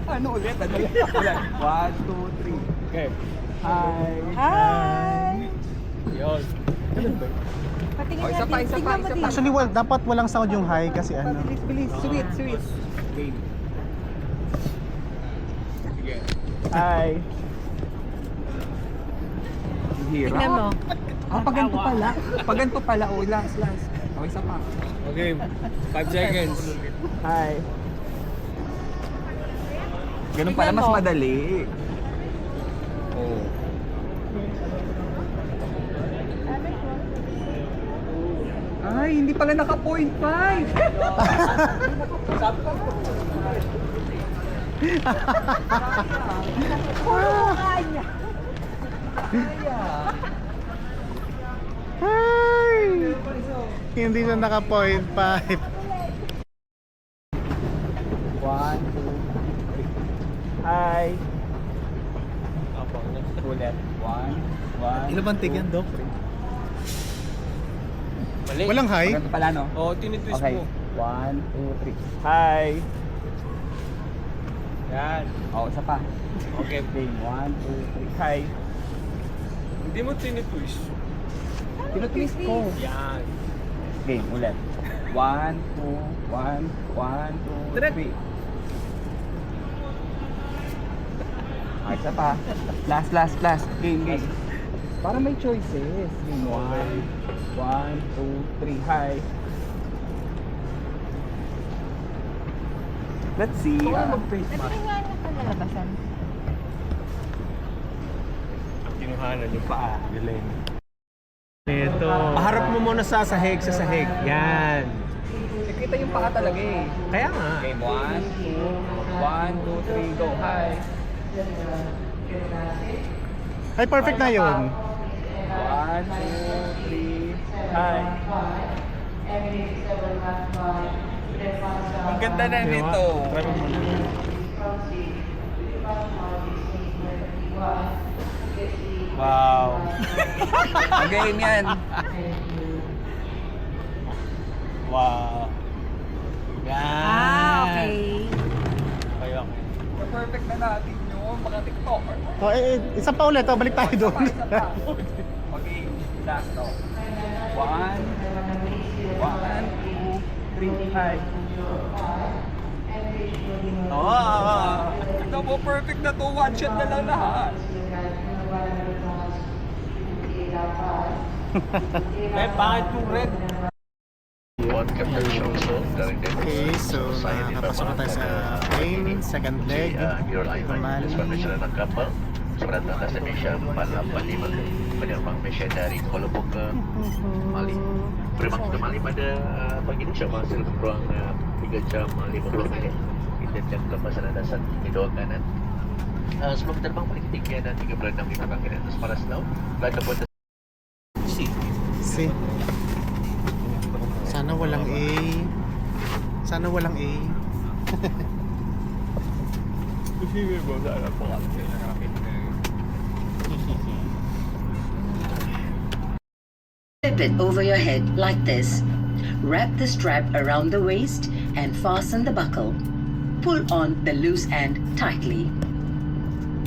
Ano ulit? Ano ulit? 1, 2, 3. Okay. Hi. Hi! Yun. Patingin Oh, isa pa, natin. isa pa, Tingnan mo isa din. pa. Actually, dapat walang sound yung high kasi ano. Bilis, bilis. Sweet, sweet. Game. Hi. Hirap. Tingnan mo. Ah, paganto pala. Paganto pala. Oh, last. Oh, isa pa. Okay. 5 seconds. Hi. Ganun pala, Tingnan mas mo. madali. Oh. Ay, hindi pala naka 0.5. Hi! Hindi na naka 0.5. 1, 2, 3. Hi. Ulit. 1. Ilan bang tigyan, Doc? Mali. Walang high? Paganto pala, no? Oo, tinitwist Okay. mo. 1, 2, 3. Hi. Yan. Oh, isa pa. Okay. Game. 1, 2, 3. Hi. Hindi mo tinitwist. Tinutwist ko. Yan. Game. Ulit. 1, 2, 1, 2, 3. Ah, isa pa. Last. Game. Para may choices. Game. 1, 2, 3. Hi. Let's see. Mag-face mask. Patingin nga na ito nalabasan. Kinuhanan yung paa. Galing. Ito. Paharap mo muna sa sahig. Yan. Nakita yung paa talaga eh. Kaya nga. Game. 1, 2, 3. Go. Hi. Ay, perfect na yun. 1, 2, 3. Hi. Ang ganda na nito. Try mo muna. Wow. Ang game yan. Wow. Yan. Okay. Kaya Perfect na natin yun. Mga TikToker. Oh, isa pa ulit. Oh, balik tayo doon. Isa pa. Okay. Last. 1, 2, 3. Hi. Ito mo, perfect na to. One shot na lang lahat. Eh, bakit yung red? Okay, so nakapasok na tayo sa game, second leg. Normally. Surat atas Indonesia malam 5 penerbang Malaysia dari Kuala Lumpur ke Mali. Bermakna ke Mali pada pagi ini insya-Allah hasil kurang 3 jam 50 minit. Kita jam ke pasar dasar di doakan. Sebelum terbang paling ketinggian 36 kaki di atas paras laut. Berada pada Si. Sana walang A. Sana walang A. Flip it over your head like this. Wrap the strap around the waist and fasten the buckle. Pull on the loose end tightly.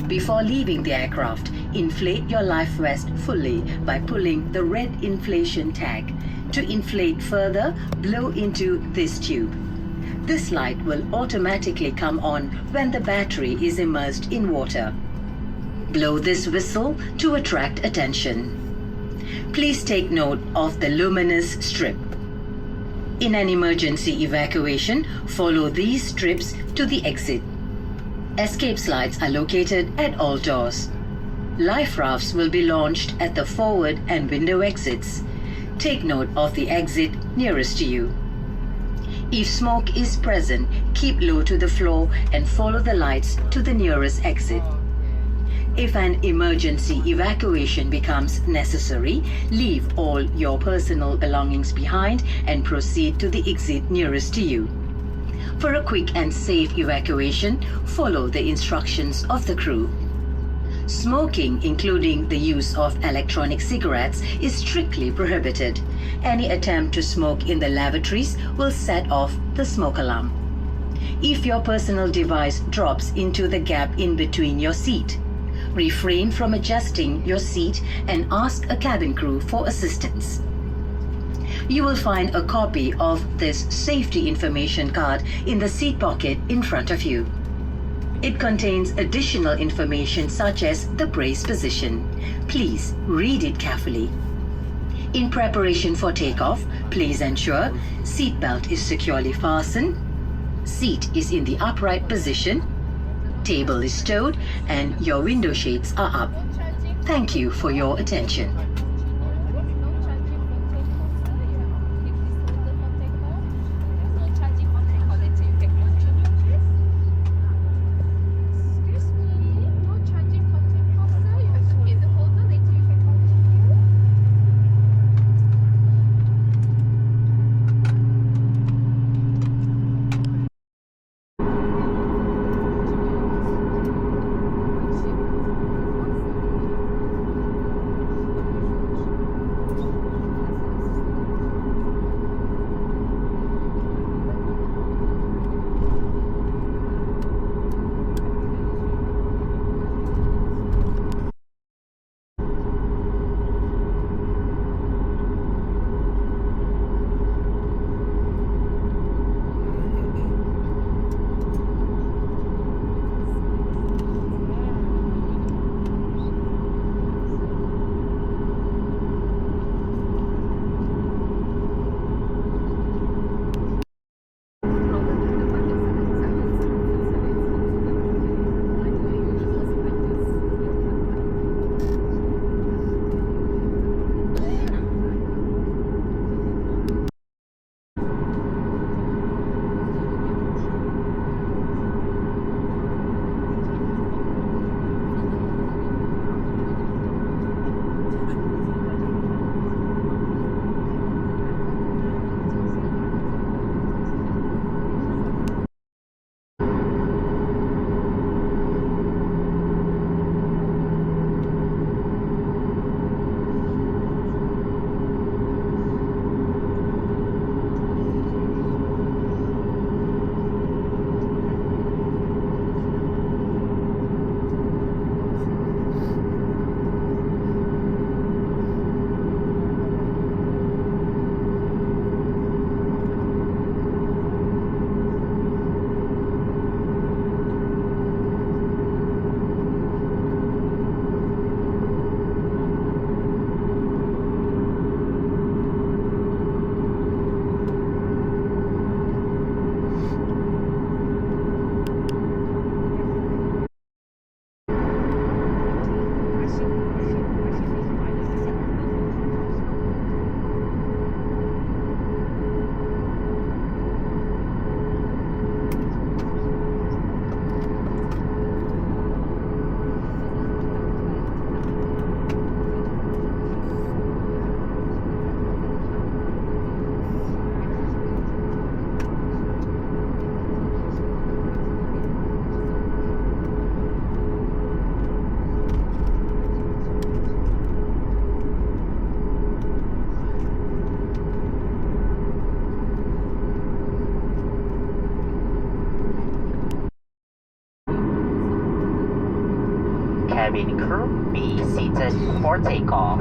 Before leaving the aircraft, inflate your life vest fully by pulling the red inflation tag. To inflate further, blow into this tube. This light will automatically come on when the battery is immersed in water. Blow this whistle to attract attention. Please take note of the luminous strip. In an emergency evacuation, follow these strips to the exit. Escape slides are located at all doors. Life rafts will be launched at the forward and window exits. Take note of the exit nearest to you. If smoke is present, keep low to the floor and follow the lights to the nearest exit. If an emergency evacuation becomes necessary, leave all your personal belongings behind and proceed to the exit nearest to you. For a quick and safe evacuation, follow the instructions of the crew. Smoking, including the use of electronic cigarettes, is strictly prohibited. Any attempt to smoke in the lavatories will set off the smoke alarm. If your personal device drops into the gap in between your seat, refrain from adjusting your seat and ask a cabin crew for assistance. You will find a copy of this safety information card in the seat pocket in front of you. It contains additional information such as the brace position. Please read it carefully. In preparation for takeoff, please ensure seatbelt is securely fastened, seat is in the upright position, table is stowed, and your window shades are up. Thank you for your attention. Cabin crew, be seated for takeoff.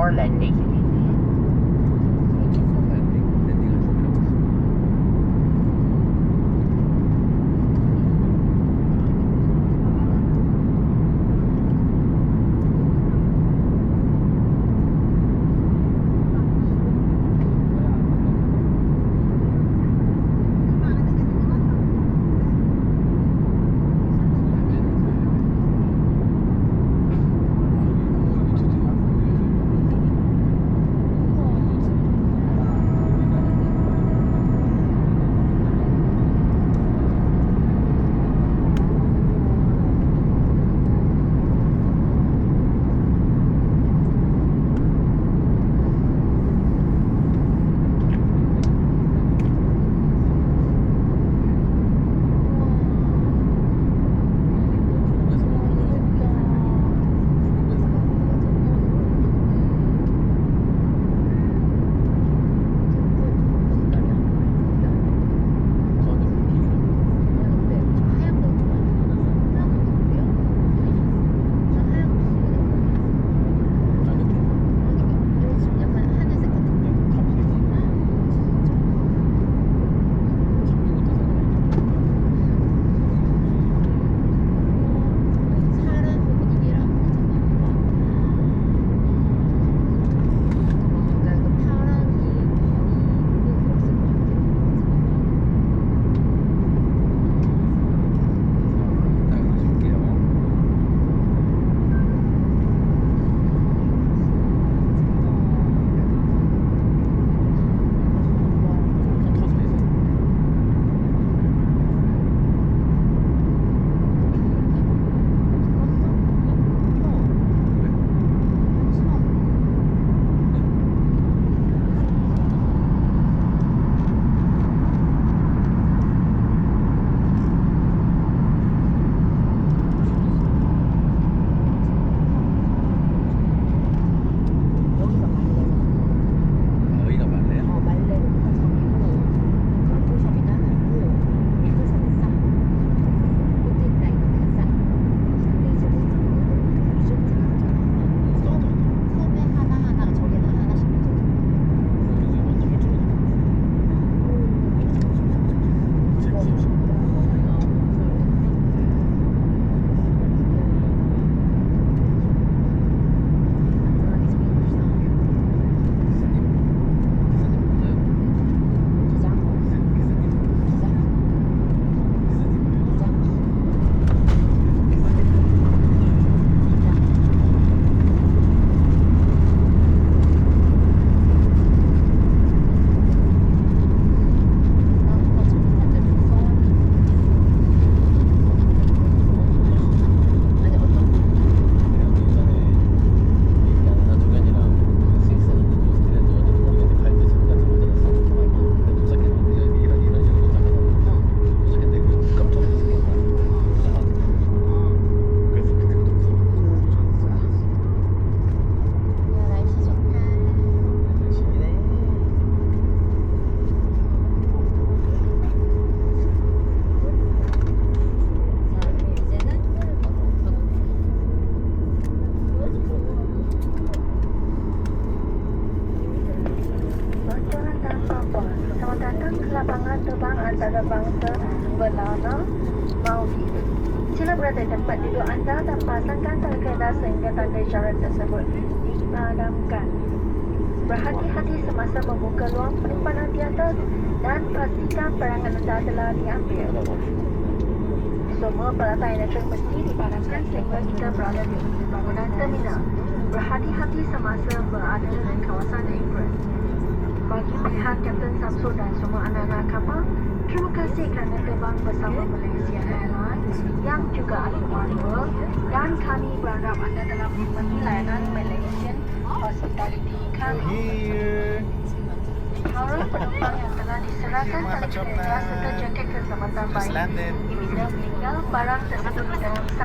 before landing. antarabangsa bernama Maldives. Sila berada di tempat duduk anda dan pasangkan tali kereta sehingga tanda isyarat tersebut dipadamkan. Berhati-hati semasa membuka ruang penyimpanan di atas dan pastikan perangan anda telah diambil. Semua peralatan elektrik mesti dipadamkan sehingga kita berada di bangunan terminal. Berhati-hati semasa berada di kawasan Emirates. Bagi pihak Kapten Samsul dan semua anak-anak kapal, terima kasih kerana terbang bersama Malaysia Airlines yang juga ahli One dan kami berharap anda dalam menikmati layanan Malaysian Hospitality kami. Para penumpang yang telah diserahkan tali kereta serta jaket keselamatan baik diminta meninggal barang tersebut di dalam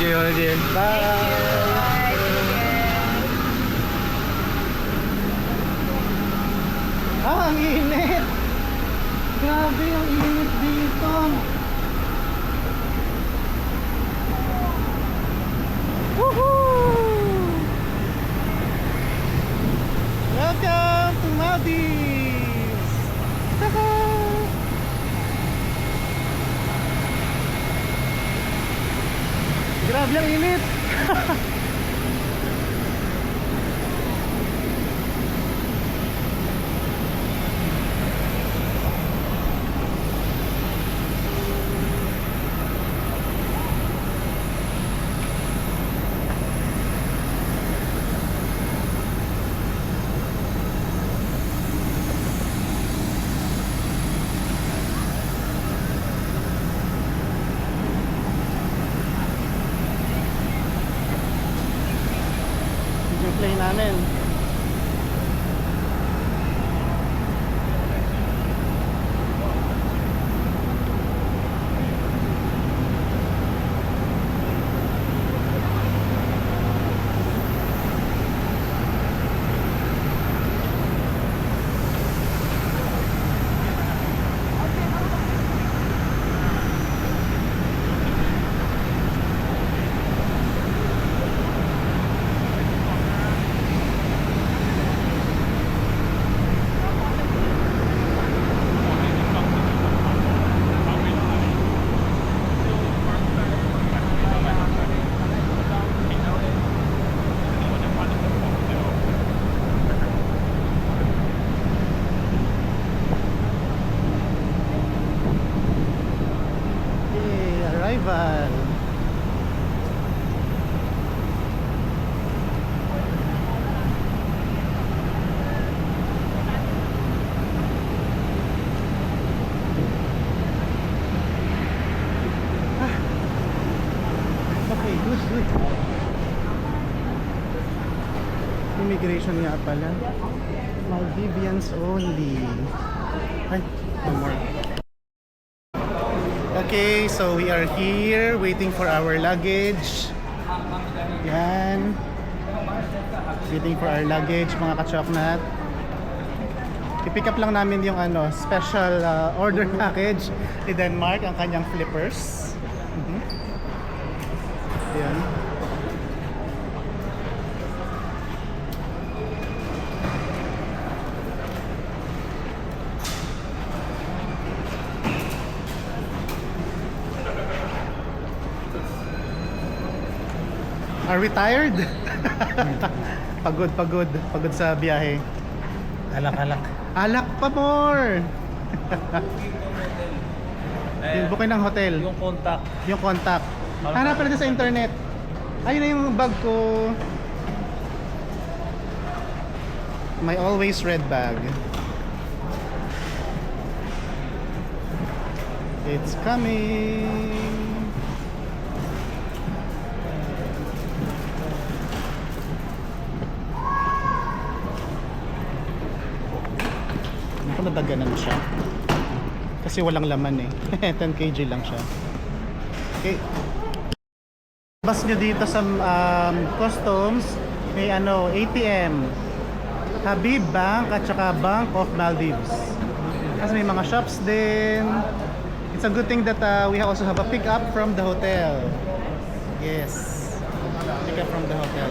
Enjoy holiday. Bye! Ah, ang init! Grabe, ang init dito! Woohoo! Welcome to Maldives! Taha! Grabe ang init! Yung plane namin. Yay, arrival. Ah. Okay, good. Immigration nga pala. Maldivians only. Ay, one more. Okay, so we are here waiting for our luggage. Yan. Waiting for our luggage, mga kachoknat. I-pick up lang namin yung special order package ni Denmark, ang kanyang flippers. Yan. Are we tired? Pagod sa biyahe. Alak. Alak pa more. Yung booking ng hotel. Yung contact. Hanap pala sa internet. Ayun na yung bag ko. My always red bag. It's coming. Nadaganan siya kasi walang laman 10 kg lang siya. Okay, bus nyo dito sa customs may ATM, Habib Bank at saka Bank of Maldives, kasi may mga shops din. It's a good thing that we also have a pick up from the hotel. Yes, pick up from the hotel.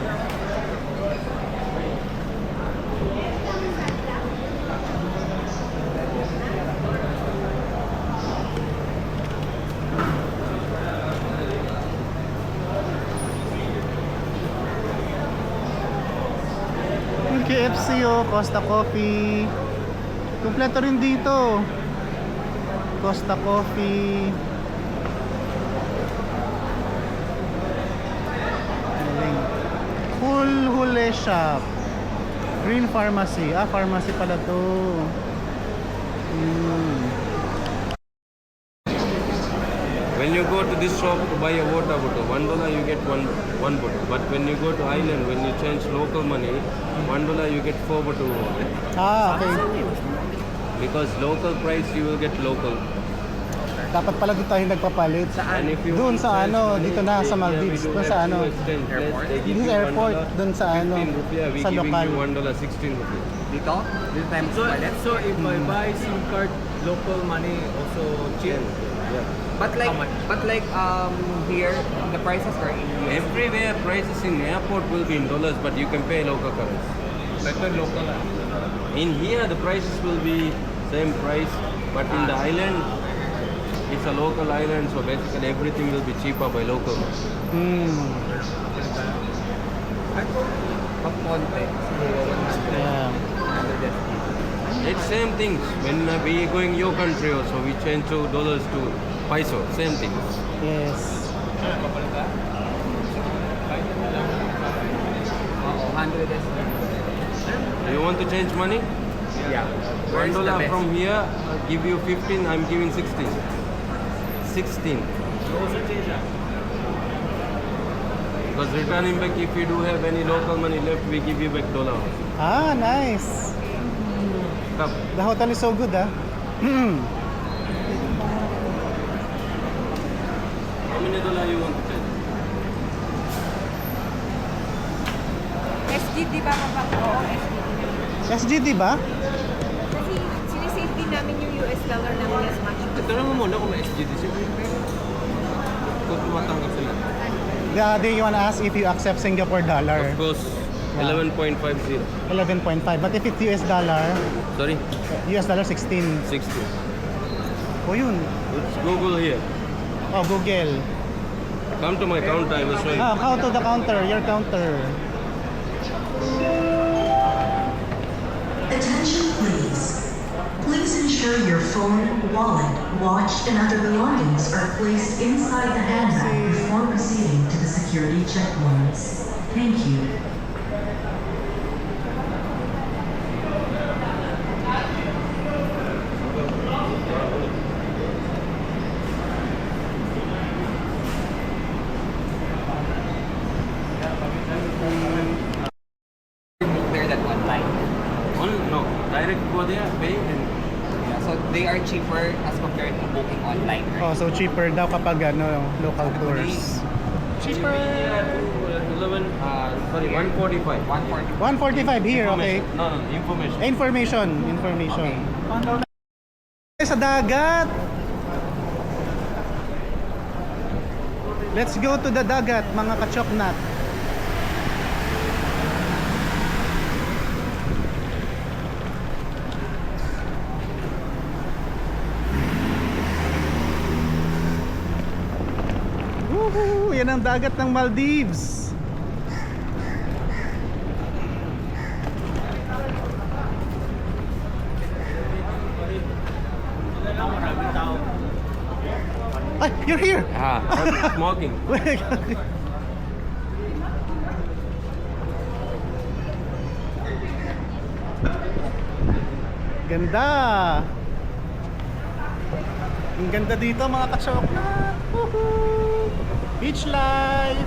KFC Costa Coffee. Kompleto rin dito. Costa Coffee. Full Hule Shop. Green Pharmacy. Pharmacy pala to. When you go to this shop to buy a water bottle, $1 you get one bottle. But when you go to island, when you change local money, $1 you get 4 bottles of water. Okay. Because local price you will get local. Dapat pala doon tayo nagpapalit. And if you Doon want sa to ano, change dito money, na sa in India Maldives, we do doon have sa ano. two exchange. They give Dito you sa airport, $1, doon sa ano, 15 rupiah, we sa giving lokal. you $1, 16 rupiah. Dito? Dito tayo magpapalit? So if I buy SIM card, local money also cheap. Yeah. But like, How much? here, the prices are in US. Everywhere prices in airport will be in dollars, but you can pay local currency. Better local. In here, the prices will be same price, but in the island, it's a local island, so basically everything will be cheaper by local. Pag konti, siguro 100. Yeah. 100. It's same things. When we going your country also, we change to dollars to peso. Same thing. Yes. Oo, 100 SGD. You want to change money? Yeah. Where is the $1 best? from here, I'll give you 15. I'm giving 16. 16. Because returning back, if you do have any local money left, we give you back dollar. Ah, nice. Cup. The hotel is so good, ah. How many dollar you want to change? SGD ba kapag? Oo, SGD. SGD ba? Kasi sinisave din namin yung US dollar namin as much. Tanong mo muna kung may SGD sila. Kung tumatanggap sila. Do you wanna ask if you accept Singapore dollar? Of course, 11.50. 11.5. But if it's US dollar, Sorry, US dollar 16. 60. O yun. It's Google here. Oh, Google. Come to my counter, I will show you. How to the counter? Your counter. Attention please. Please ensure your phone, wallet, watch, and other belongings are placed inside the handbag before proceeding to the security checkpoints. Thank you. There that online. No, direct go there, pay and Yeah, so they are cheaper as compared to booking online, right? Oh, so cheaper daw kapag ano, local tours. cheaper. 145. 140. 145 here, okay. No, information. Information. Sa dagat. Let's go to the dagat, mga kachoknat. Woohoo! Yan ang dagat ng Maldives. Ay, you're here! Ah, smoking. Ganda! Ang ganda dito mga kachoknat! Woohoo! Beach life!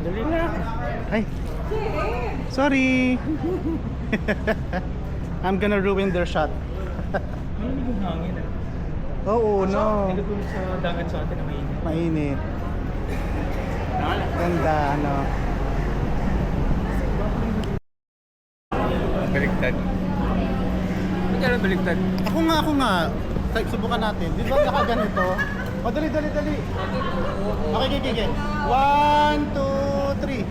Dali na. Ay! Sorry! I'm gonna ruin their shot. Mainit yung hangin. Oo, no. Hindi ko sa dagat sa atin na mainit. Mainit. Ganda, ano. Baliktad. Ba't ka na baliktad? Ako nga. Subukan natin. Di ba nakaganito? O, dali. Okay. 1, 2, 3.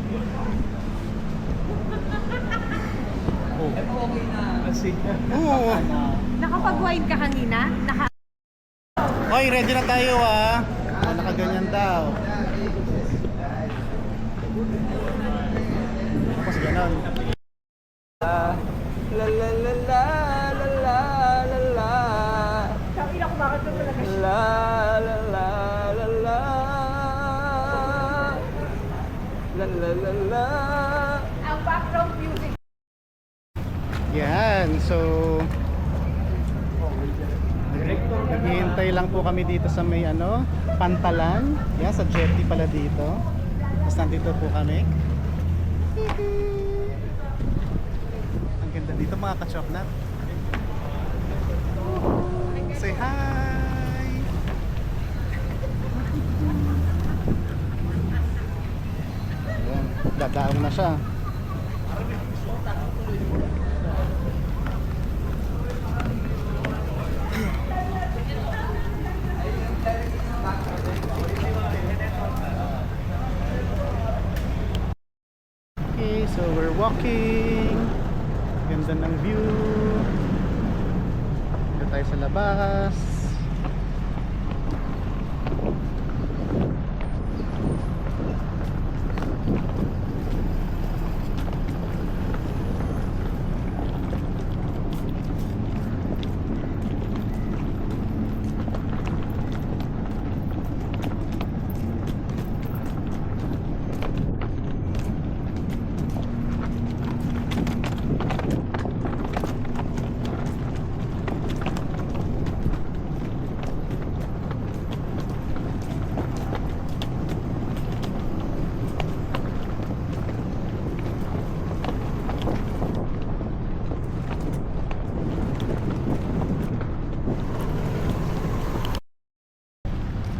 Oh. Okay na. Kasi, Oo. Nakapag-wine ka kanina? Hoy, ready na tayo ah. Nakaganyan daw. Tapos ganon. La la la la la la la la. Sabi na kumakot na talaga siya. La la la la la. La la la la. Ang background music. Yan, so naghihintay lang po kami dito sa may ano, Pantalan. Yan, sa jetty pala dito. Tapos nandito po kami. Ang ganda dito mga ka-choknat. Say hi! Ayan, dadaong na siya. Okay, so we're walking. Ganda ng view. Dito tayo sa labas.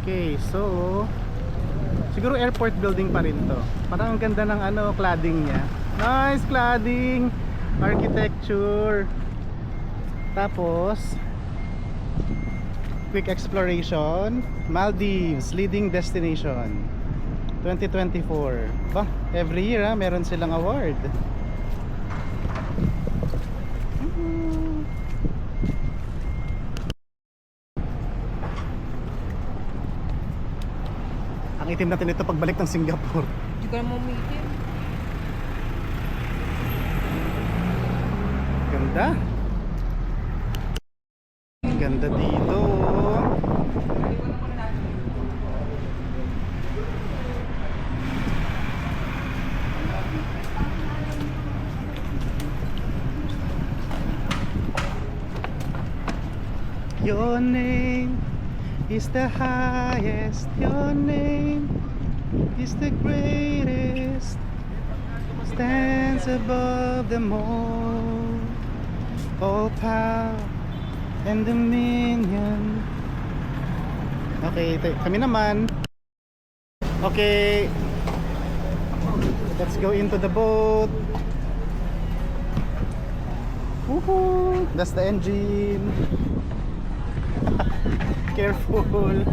Okay, so siguro airport building pa rin to. Parang ang ganda ng ano, cladding niya. Nice cladding, architecture. Tapos quick exploration, Maldives leading destination 2024. Bah, every year meron silang award. Ang itim natin ito pagbalik ng Singapore. Hindi ko na mamitin. Ganda. Ganda dito. Your name is the highest, your name is the greatest, stands above them all power and dominion. Okay, kami naman. Okay, let's go into the boat. Woohoo! That's the engine. Careful.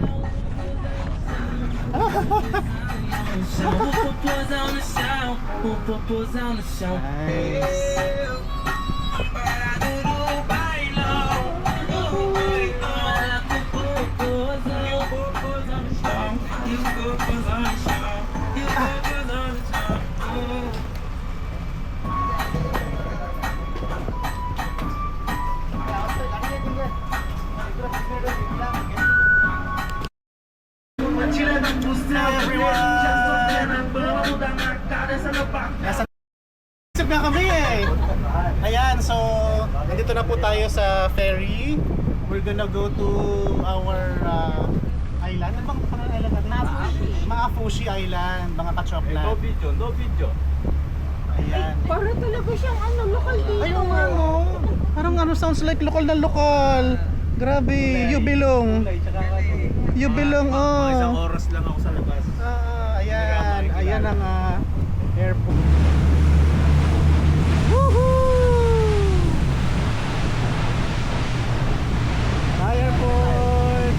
Nasa na kami eh. Ayan, so nandito na po tayo sa ferry. We're gonna go to our island. Ano bang pangalan island natin? Maafushi Island, mga ka-choklat. No video. Ayan. Para talaga siyang ano, local dito. Ayun nga no. Parang ano, sounds like lokal na lokal. Grabe, you belong. You belong, oh. Isang oras lang ako sa labas. Ayan. Ayan ang airport. Woohoo! Hi, airport!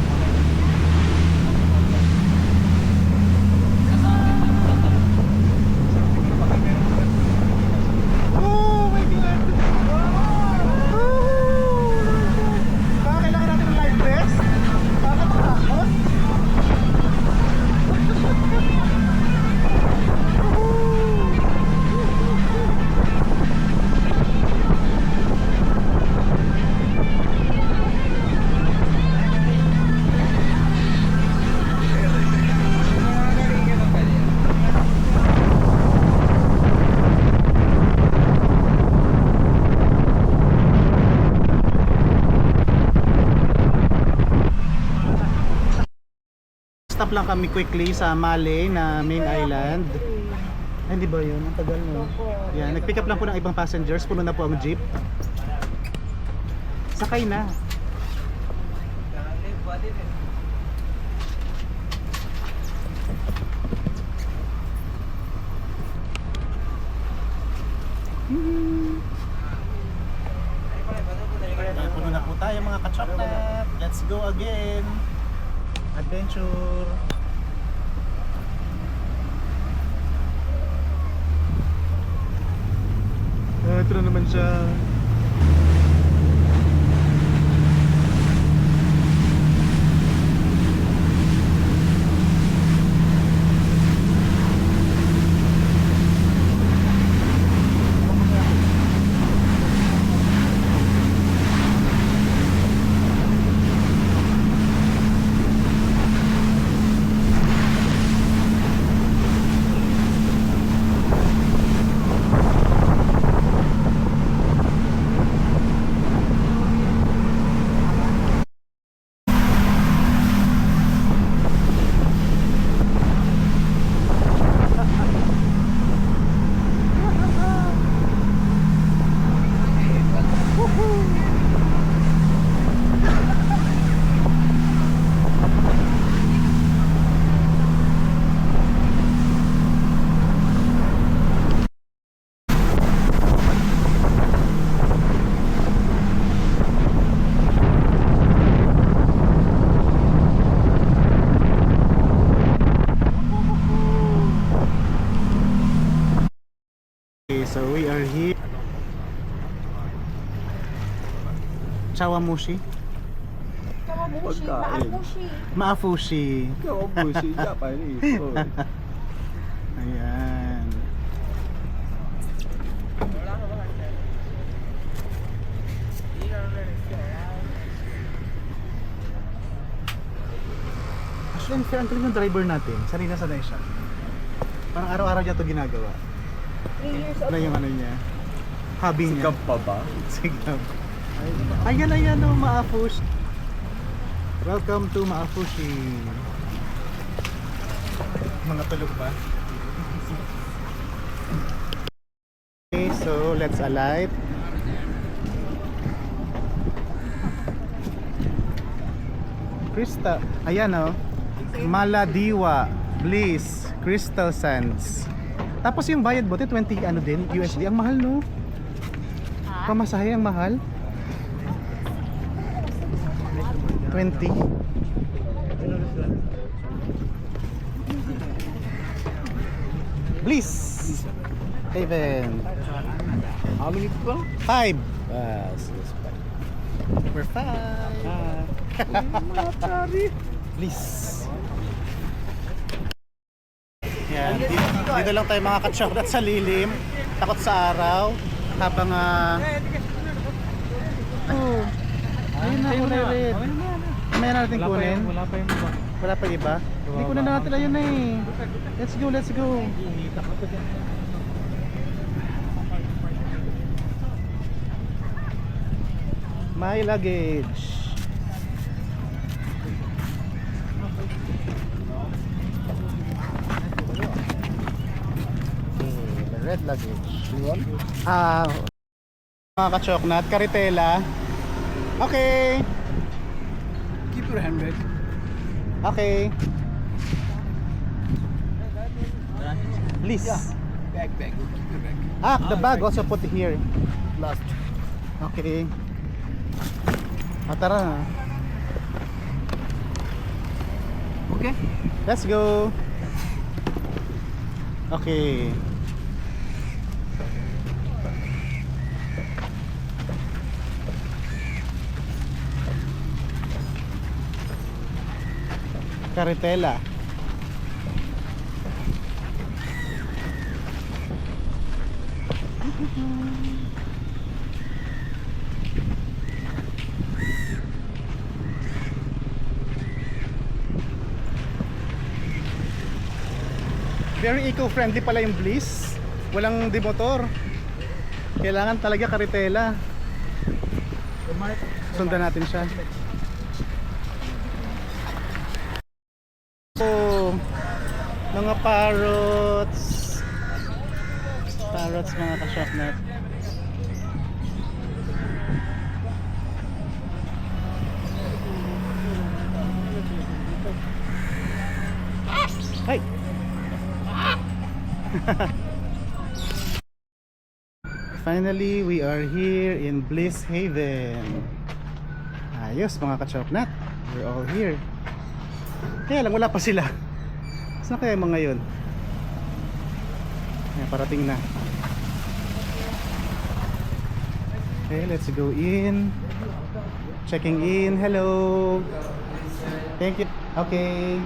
Oh my God! Baka kailangan natin ng life vest? Baka takot? stop lang kami quickly sa Malay na main island. Ay, hindi ba yun? Ang tagal no. Yan, nag-pick up lang po ng ibang passengers. Puno na po ang jeep. Sakay na. Ay, puno na po tayo mga kachoklat. Let's go again. Adventure. Ito na naman siya. Okay, so we are here. Chawamushi. Kawamushi, maamushi. Maafushi. Kawamushi, Japanese. Oh. Ayan. Actually, ang galing ng driver natin. Sanay na sanay siya. Parang araw-araw niya ito ginagawa. 3 years old. Ano yung ano niya? Hobby niya. Sigap pa ba? Sigap. Ayan, oh, Maafushi. Welcome to Maafushi. Mga tulog ba? Okay, so let's alight. Crystal, ayan oh. Maladiwa, Bliss, Crystal Sands. Tapos yung bayad bote 20 ano din, USD. Ang mahal no? Pamasahe ang mahal. 20. Bliss. Haven. How many people? 5. Yes, 5. We're 5. Bliss. Yan. Dito lang tayo mga kachokrat sa lilim. Takot sa araw. Habang ayun na, red. Mamaya natin kunin. Wala pa yung iba. Wala pa iba? Hindi kunin na natin, ayun na eh. Let's go, let's go. My luggage. The red luggage. Mga kachoknat, karitela. Okay. Keep your handbag. Okay. Please. Bag. Keep your bag. The bag also put here. Last. Okay. Tara na. Okay. Let's go. Okay. Carretela. Very eco-friendly pala yung Bliss. Walang demotor. Kailangan talaga karitela. Sundan natin siya. So, Mga parrots. Parrots mga ka-shopnut. Ay! Finally, we are here in Bliss Haven. Ayos mga ka-chopnut. We're all here. Kaya lang wala pa sila. Saan kaya yung mga yun? Ayan, parating na. Okay, let's go in. Checking in. Hello. Thank you. Okay.